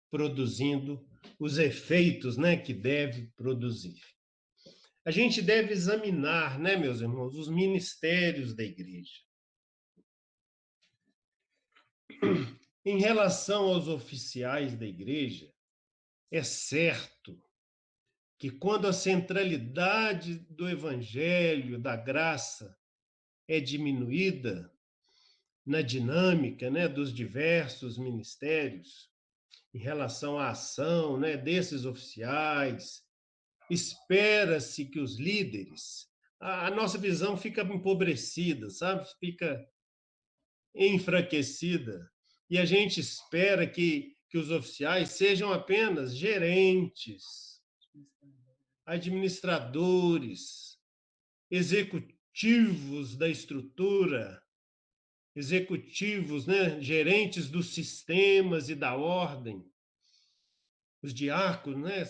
produzindo os efeitos, né, que deve produzir. A gente deve examinar, né, meus irmãos, os ministérios da igreja. Em relação aos oficiais da igreja, é certo que quando a centralidade do evangelho, da graça, é diminuída na dinâmica, né, dos diversos ministérios, em relação à ação, né, desses oficiais, espera-se que os líderes, a nossa visão fica empobrecida, sabe? Fica enfraquecida. E a gente espera que os oficiais sejam apenas gerentes, administradores, executivos da estrutura, executivos, né, gerentes dos sistemas e da ordem, os diáconos, né,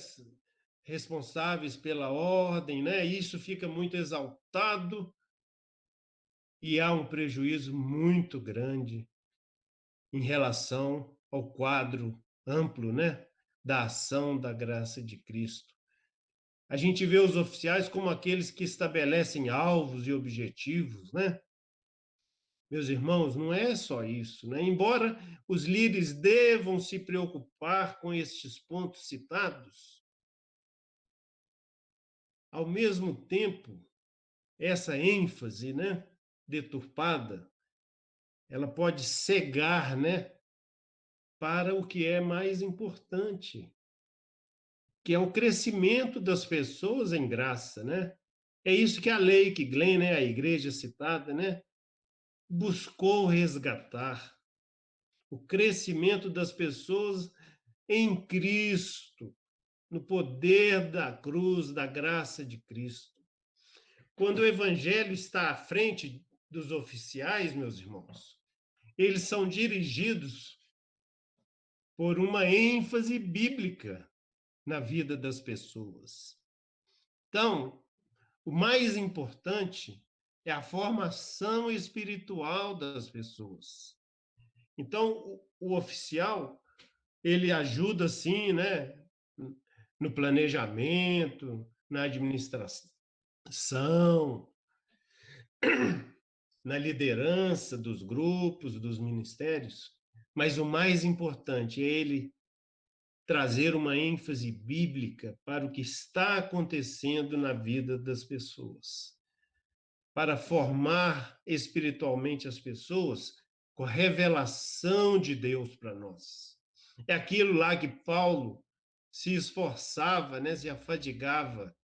responsáveis pela ordem, né? Isso fica muito exaltado e há um prejuízo muito grande em relação ao quadro amplo, né, da ação da graça de Cristo. A gente vê os oficiais como aqueles que estabelecem alvos e objetivos, né? Meus irmãos, não é só isso, né? Embora os líderes devam se preocupar com estes pontos citados, ao mesmo tempo, essa ênfase, né, deturpada, ela pode cegar, né, para o que é mais importante, que é o crescimento das pessoas em graça, né? É isso que a Lake Glenn, né, a igreja citada, né, buscou resgatar, o crescimento das pessoas em Cristo, no poder da cruz, da graça de Cristo. Quando o evangelho está à frente dos oficiais, meus irmãos, eles são dirigidos por uma ênfase bíblica na vida das pessoas. Então, o mais importante é a formação espiritual das pessoas. Então, o oficial, ele ajuda, sim, né, no planejamento, na administração, na liderança dos grupos, dos ministérios, mas o mais importante é ele trazer uma ênfase bíblica para o que está acontecendo na vida das pessoas, para formar espiritualmente as pessoas com a revelação de Deus para nós. É aquilo lá que Paulo se esforçava, né, se afadigava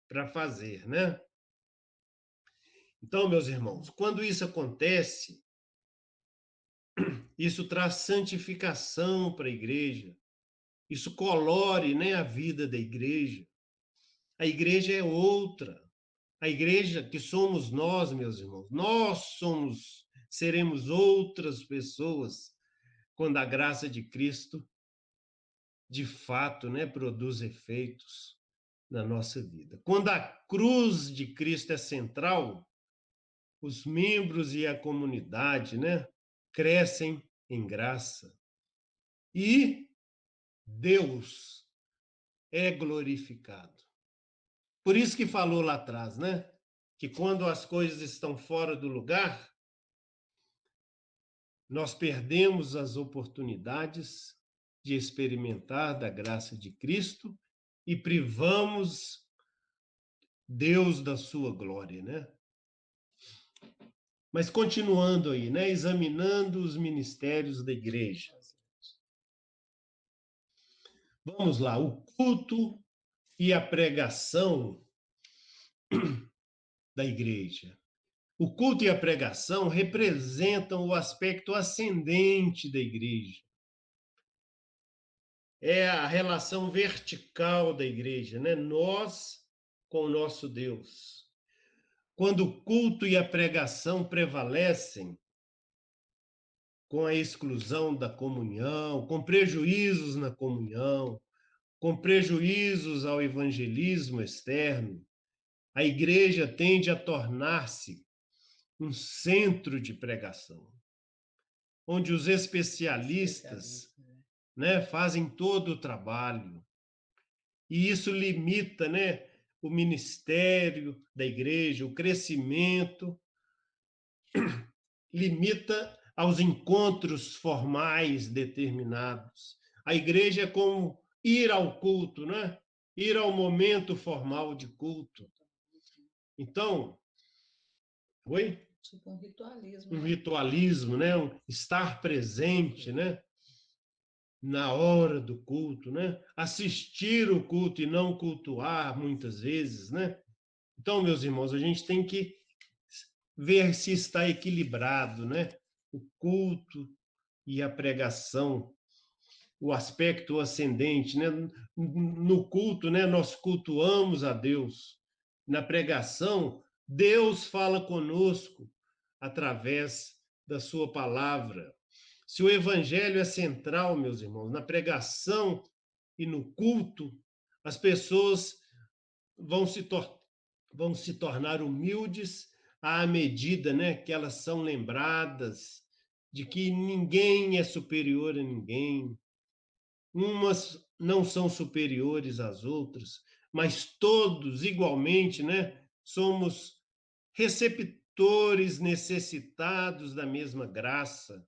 para fazer, né? Então, meus irmãos, quando isso acontece, isso traz santificação para a igreja, isso colore, né, a vida da igreja. A igreja é outra. A igreja que somos nós, meus irmãos, seremos outras pessoas quando a graça de Cristo, de fato, né, produz efeitos na nossa vida. Quando a cruz de Cristo é central, os membros e a comunidade, né, crescem em graça. E Deus é glorificado. Por isso que falou lá atrás, né? Que quando as coisas estão fora do lugar, nós perdemos as oportunidades de experimentar da graça de Cristo e privamos Deus da sua glória, né? Mas continuando aí, né? Examinando os ministérios da igreja. Vamos lá, o culto e a pregação da igreja. O culto e a pregação representam o aspecto ascendente da igreja. é a relação vertical da igreja, né? Nós com o nosso Deus. Quando o culto e a pregação prevalecem, com a exclusão da comunhão, com prejuízos na comunhão, com prejuízos ao evangelismo externo, a igreja tende a tornar-se um centro de pregação, onde os especialistas, né, fazem todo o trabalho. E isso limita, né, o ministério da igreja, o crescimento, limita aos encontros formais determinados. A igreja é como ir ao culto, né? Ir ao momento formal de culto. Então, oi? Tipo um ritualismo. Um ritualismo, né? Um estar presente, né? Na hora do culto, né? Assistir o culto e não cultuar muitas vezes, né? Então, meus irmãos, a gente tem que ver se está equilibrado, né? O culto e a pregação, o aspecto ascendente, né? No culto, né? Nós cultuamos a Deus. Na pregação, Deus fala conosco através da sua palavra. Se o evangelho é central, meus irmãos, na pregação e no culto, as pessoas vão se tornar humildes à medida, né, que elas são lembradas de que ninguém é superior a ninguém. Umas não são superiores às outras, mas todos igualmente, né, somos receptores necessitados da mesma graça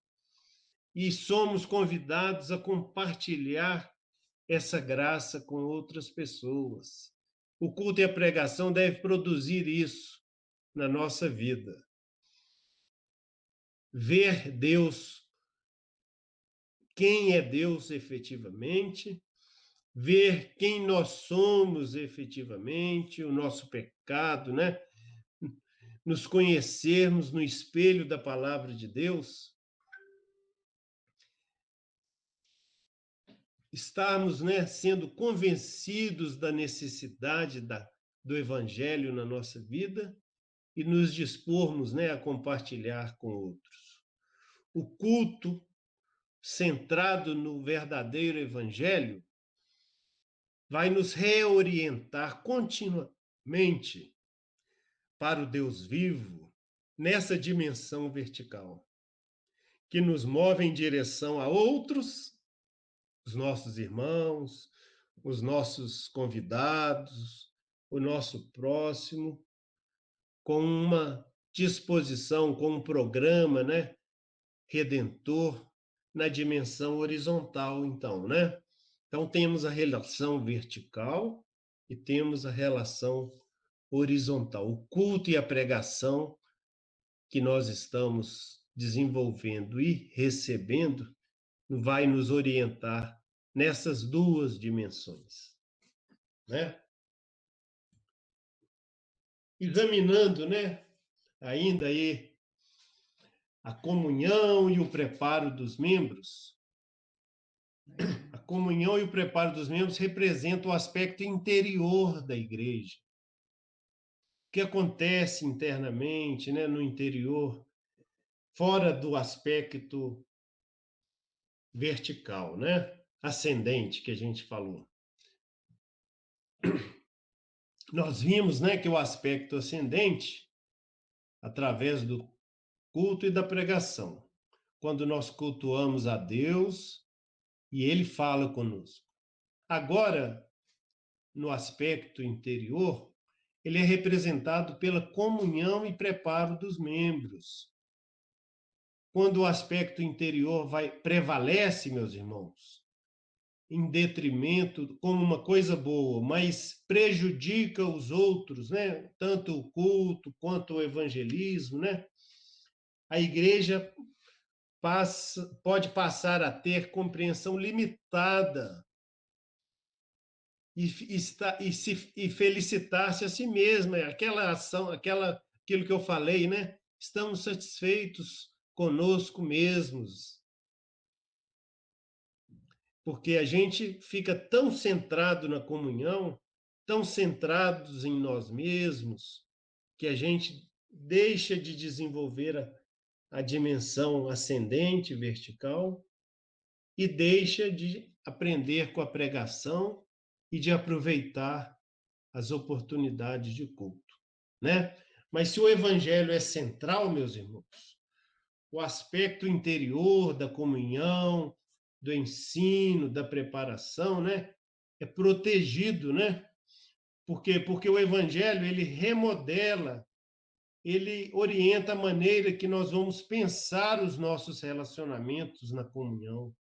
e somos convidados a compartilhar essa graça com outras pessoas. O culto e a pregação devem produzir isso na nossa vida. Ver Deus, quem é Deus efetivamente, ver quem nós somos efetivamente, o nosso pecado, né? Nos conhecermos no espelho da palavra de Deus, estarmos, né, sendo convencidos da necessidade do evangelho na nossa vida e nos dispormos, né, a compartilhar com outros. O culto centrado no verdadeiro evangelho vai nos reorientar continuamente para o Deus vivo nessa dimensão vertical, que nos move em direção a outros, os nossos irmãos, os nossos convidados, o nosso próximo, com uma disposição, com um programa, né, redentor na dimensão horizontal, então, né? Então temos a relação vertical e temos a relação horizontal. O culto e a pregação que nós estamos desenvolvendo e recebendo vai nos orientar nessas duas dimensões, né? Examinando, né, ainda aí a comunhão e o preparo dos membros. A comunhão e o preparo dos membros representam o aspecto interior da igreja. O que acontece internamente, né, no interior, fora do aspecto vertical, né, ascendente que a gente falou. Nós vimos, né, que o aspecto ascendente, através do culto e da pregação, quando nós cultuamos a Deus e Ele fala conosco. Agora, no aspecto interior, ele é representado pela comunhão e preparo dos membros. Quando o aspecto interior prevalece, meus irmãos, em detrimento, como uma coisa boa, mas prejudica os outros, né? Tanto o culto quanto o evangelismo, né? A igreja pode passar a ter compreensão limitada e felicitar-se a si mesma, aquela ação, aquilo que eu falei, né? Estamos satisfeitos conosco mesmos. porque a gente fica tão centrado na comunhão, tão centrados em nós mesmos, que a gente deixa de desenvolver a dimensão ascendente, vertical, e deixa de aprender com a pregação e de aproveitar as oportunidades de culto, né? Mas se o evangelho é central, meus irmãos, o aspecto interior da comunhão, do ensino, da preparação, né, é protegido, né? Por quê? Porque o evangelho, ele remodela, ele orienta a maneira que nós vamos pensar os nossos relacionamentos na comunhão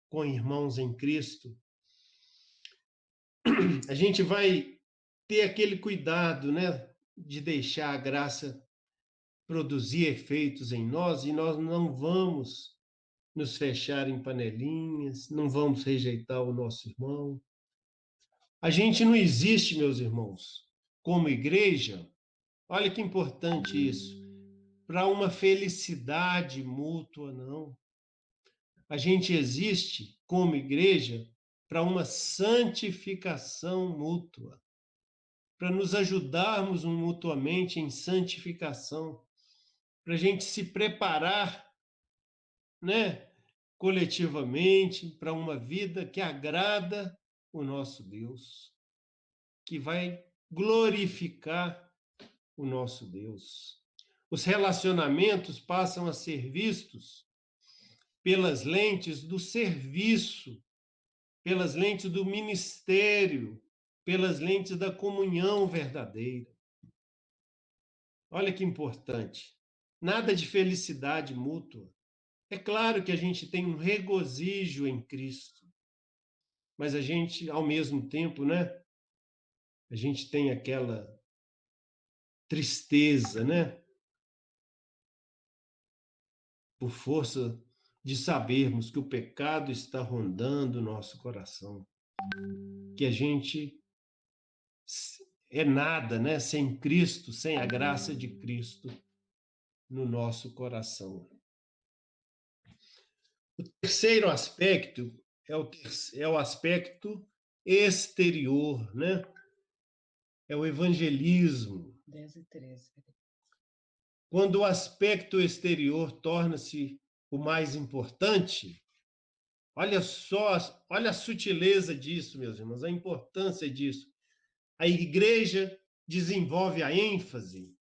com irmãos em Cristo. A gente vai ter aquele cuidado, né, de deixar a graça produzir efeitos em nós, e nós não vamos nos fechar em panelinhas, não vamos rejeitar o nosso irmão. A gente não existe, meus irmãos, como igreja, olha que importante isso, para uma felicidade mútua, não. A gente existe como igreja para uma santificação mútua, para nos ajudarmos mutuamente em santificação, para a gente se preparar, né, coletivamente para uma vida que agrada o nosso Deus, que vai glorificar o nosso Deus. Os relacionamentos passam a ser vistos pelas lentes do serviço, pelas lentes do ministério, pelas lentes da comunhão verdadeira. Olha que importante. Nada de felicidade mútua. É claro que a gente tem um regozijo em Cristo, mas a gente, ao mesmo tempo, né? A gente tem aquela tristeza, né? Por força de sabermos que o pecado está rondando o nosso coração, que a gente é nada, né? Sem Cristo, sem a graça de Cristo no nosso coração. O terceiro aspecto é o aspecto exterior, né? É o evangelismo. 10 e 13. Quando o aspecto exterior torna-se o mais importante, olha só, olha a sutileza disso, meus irmãos, a importância disso. A igreja desenvolve a ênfase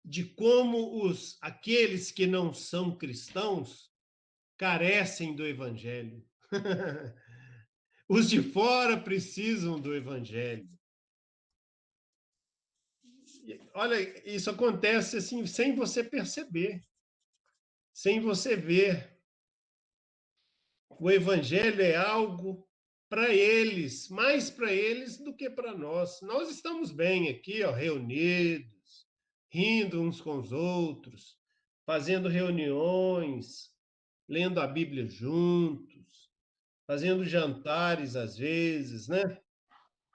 de como aqueles que não são cristãos carecem do evangelho. Os de fora precisam do evangelho. Olha, isso acontece assim, sem você perceber, sem você ver. O evangelho é algo para eles, mais para eles do que para nós. Nós estamos bem aqui, ó, reunidos, rindo uns com os outros, fazendo reuniões, lendo a Bíblia juntos, fazendo jantares às vezes, né?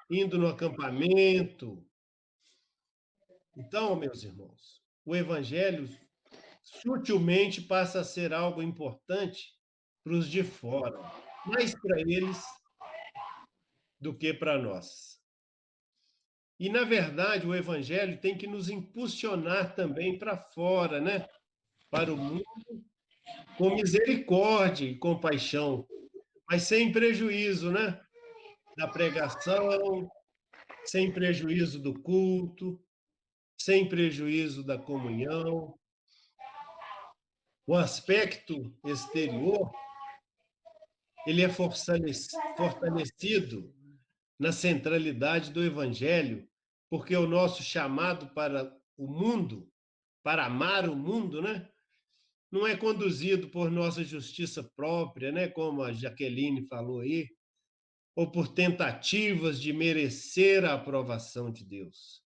Indo no acampamento. Então, meus irmãos, o evangelho sutilmente passa a ser algo importante para os de fora, mais para eles do que para nós. E, na verdade, o evangelho tem que nos impulsionar também para fora, né? Para o mundo, com misericórdia e compaixão, mas sem prejuízo, né? Da pregação, sem prejuízo do culto, sem prejuízo da comunhão. O aspecto exterior, ele é fortalecido na centralidade do evangelho, porque o nosso chamado para o mundo, para amar o mundo, né, não é conduzido por nossa justiça própria, né, como a Jaqueline falou aí, ou por tentativas de merecer a aprovação de Deus.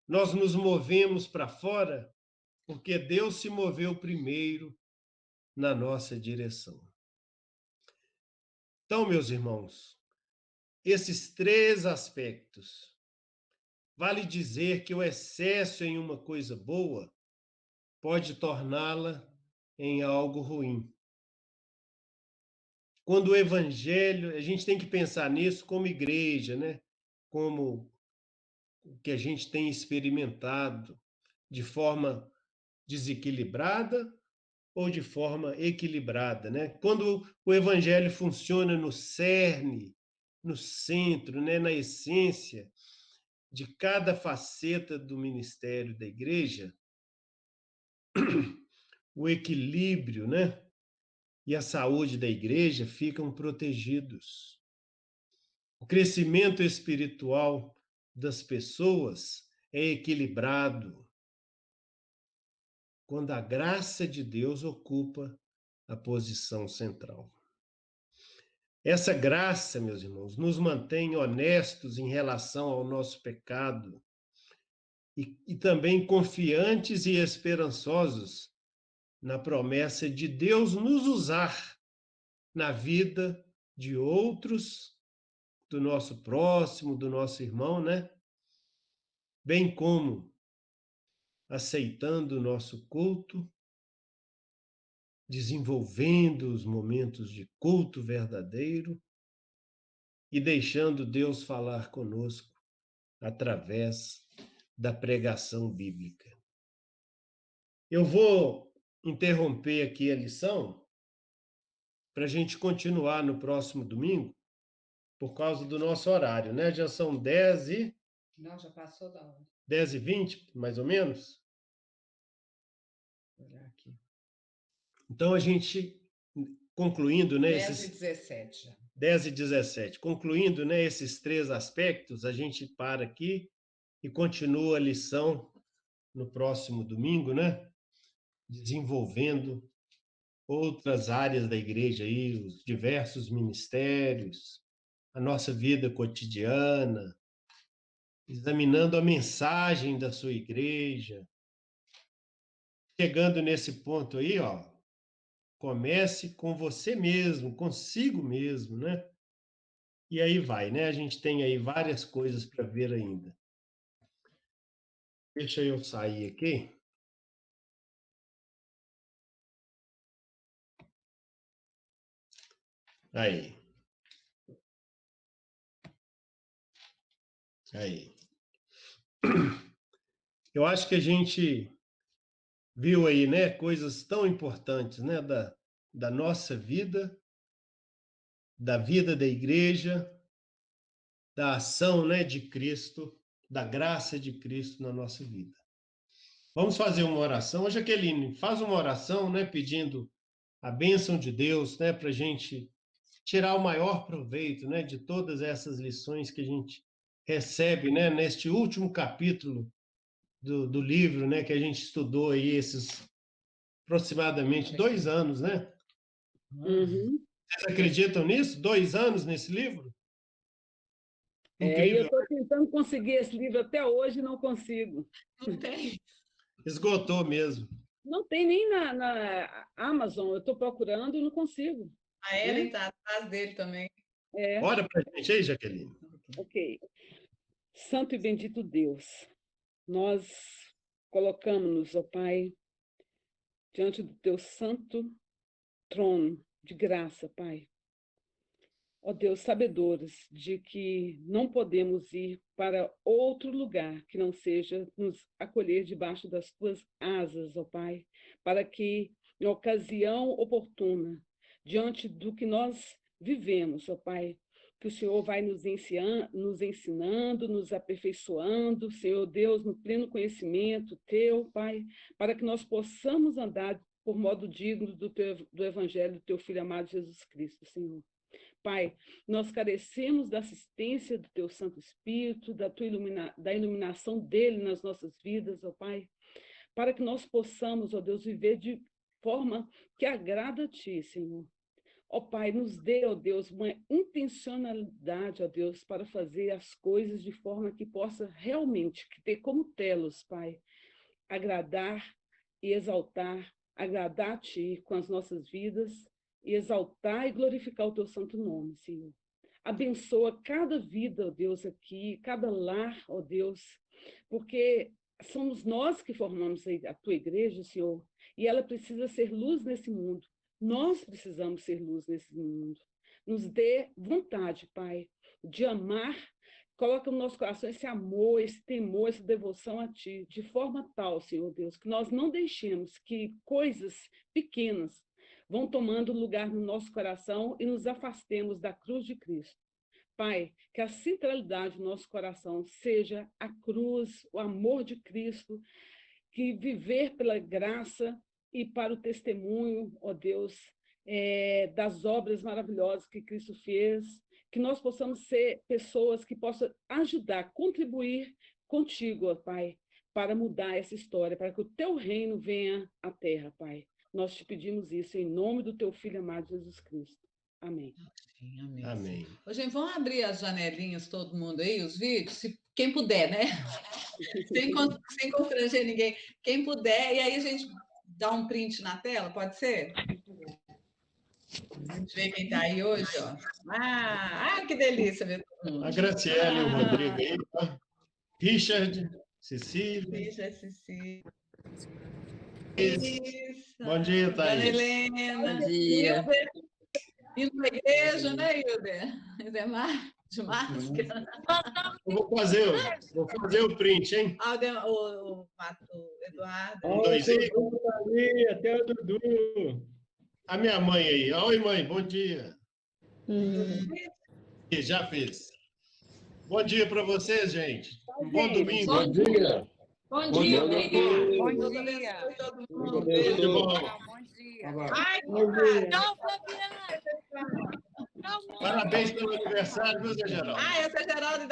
Nós nos movemos para fora porque Deus se moveu primeiro na nossa direção. Então, meus irmãos, esses três aspectos, vale dizer que o excesso em uma coisa boa pode torná-la em algo ruim. quando o evangelho, a gente tem que pensar nisso como igreja, né? Como o que a gente tem experimentado de forma desequilibrada ou de forma equilibrada, né? Quando o evangelho funciona no cerne, no centro, né, na essência de cada faceta do ministério da igreja, o equilíbrio, né, e a saúde da igreja ficam protegidos. O crescimento espiritual das pessoas é equilibrado quando a graça de Deus ocupa a posição central. Essa graça, meus irmãos, nos mantém honestos em relação ao nosso pecado e também confiantes e esperançosos na promessa de Deus nos usar na vida de outros, do nosso próximo, do nosso irmão, né? Bem como aceitando o nosso culto, desenvolvendo os momentos de culto verdadeiro e deixando Deus falar conosco através da pregação bíblica. Eu vou interromper aqui a lição para a gente continuar no próximo domingo, por causa do nosso horário, né? Já são 10 e... Não, já passou da hora. 10h20, mais ou menos. Vou olhar aqui. Então, a gente, concluindo, né? 10h17 já. 10h17. Concluindo, né, esses 3 aspectos, a gente para aqui e continua a lição no próximo domingo, né? Desenvolvendo outras áreas da igreja aí, os diversos ministérios, a nossa vida cotidiana, examinando a mensagem da sua igreja. Chegando nesse ponto aí, ó, comece com você mesmo, consigo mesmo, né? E aí vai, né? A gente tem aí várias coisas para ver ainda. Deixa eu sair aqui. Aí. Aí. Eu acho que a gente viu aí, né, coisas tão importantes, né, da nossa vida, da vida da igreja, da ação, né, de Cristo, da graça de Cristo na nossa vida. Vamos fazer uma oração. Jaqueline, faz uma oração, né, pedindo a bênção de Deus, né, para a gente tirar o maior proveito, né, de todas essas lições que a gente recebe, né, neste último capítulo do livro, né, que a gente estudou aí esses aproximadamente 2 anos, né? Uhum. Vocês acreditam nisso? 2 anos nesse livro? E eu Incrível. estou tentando conseguir esse livro até hoje e não consigo. Não tem. Esgotou mesmo. Não tem nem na Amazon, eu estou procurando e não consigo. A Ellen está atrás dele também. É, Ora para a gente aí, Jaqueline. ok. Santo e bendito Deus, nós colocamos-nos, ó Pai, diante do teu santo trono de graça, Pai. Ó Deus, sabedores de que não podemos ir para outro lugar que não seja nos acolher debaixo das tuas asas, ó Pai, para que, em ocasião oportuna, diante do que nós vivemos, ó Pai, que o Senhor vai nos ensinando, nos aperfeiçoando, Senhor Deus, no pleno conhecimento teu, Pai, para que nós possamos andar por modo digno do Evangelho do teu Filho amado Jesus Cristo, Senhor. Pai, nós carecemos da assistência do Teu Santo Espírito, da iluminação dele nas nossas vidas, ó Pai, para que nós possamos, ó Deus, viver de forma que agrada a Ti, Senhor. Ó Pai, nos dê, ó Deus, uma intencionalidade, ó Deus, para fazer as coisas de forma que possa realmente ter como telos, Pai, agradar e exaltar, agradar a Ti com as nossas vidas, e exaltar e glorificar o teu santo nome, Senhor. Abençoa cada vida, ó Deus, aqui, cada lar, ó Deus, porque somos nós que formamos a tua igreja, Senhor, e ela precisa ser luz nesse mundo. Nós precisamos ser luz nesse mundo. nos dê vontade, Pai, de amar. Coloca no nosso coração esse amor, esse temor, essa devoção a Ti, de forma tal, Senhor Deus, que nós não deixemos que coisas pequenas vão tomando lugar no nosso coração e nos afastemos da cruz de Cristo. Pai, que a centralidade do nosso coração seja a cruz, o amor de Cristo, que viver pela graça e para o testemunho, ó Deus, das obras maravilhosas que Cristo fez, que nós possamos ser pessoas que possam ajudar, contribuir contigo, ó Pai, para mudar essa história, para que o teu reino venha à terra, Pai. Nós te pedimos isso em nome do teu Filho amado Jesus Cristo. Amém. Amém. Amém. Ô, gente, vamos abrir as janelinhas, todo mundo aí, os vídeos, quem puder, né? sem constranger ninguém. Quem puder, e aí a gente dá um print na tela, pode ser? A gente vê quem está aí hoje, ó. Que delícia ver todo mundo. A Graciela e o Rodrigo aí, tá? Richard, Cecília. Isso. Bom dia, Thaís. Dona Helena. Bom dia. Indo na igreja, né, Hilder? Hilder de máscara. Eu vou fazer o print, hein? O Eduardo. Dois aí. Até o Dudu. A minha mãe aí. Oi, mãe, bom dia. Já fiz. Bom dia para vocês, gente. Um bom domingo. Bom dia. Bom dia, obrigado. Bom dia. Todo mundo. Tudo de bom. Bom dia. Ai, Tchau, Fabiana. Parabéns pelo aniversário, viu, Zé Geraldo? essa é a Geraldo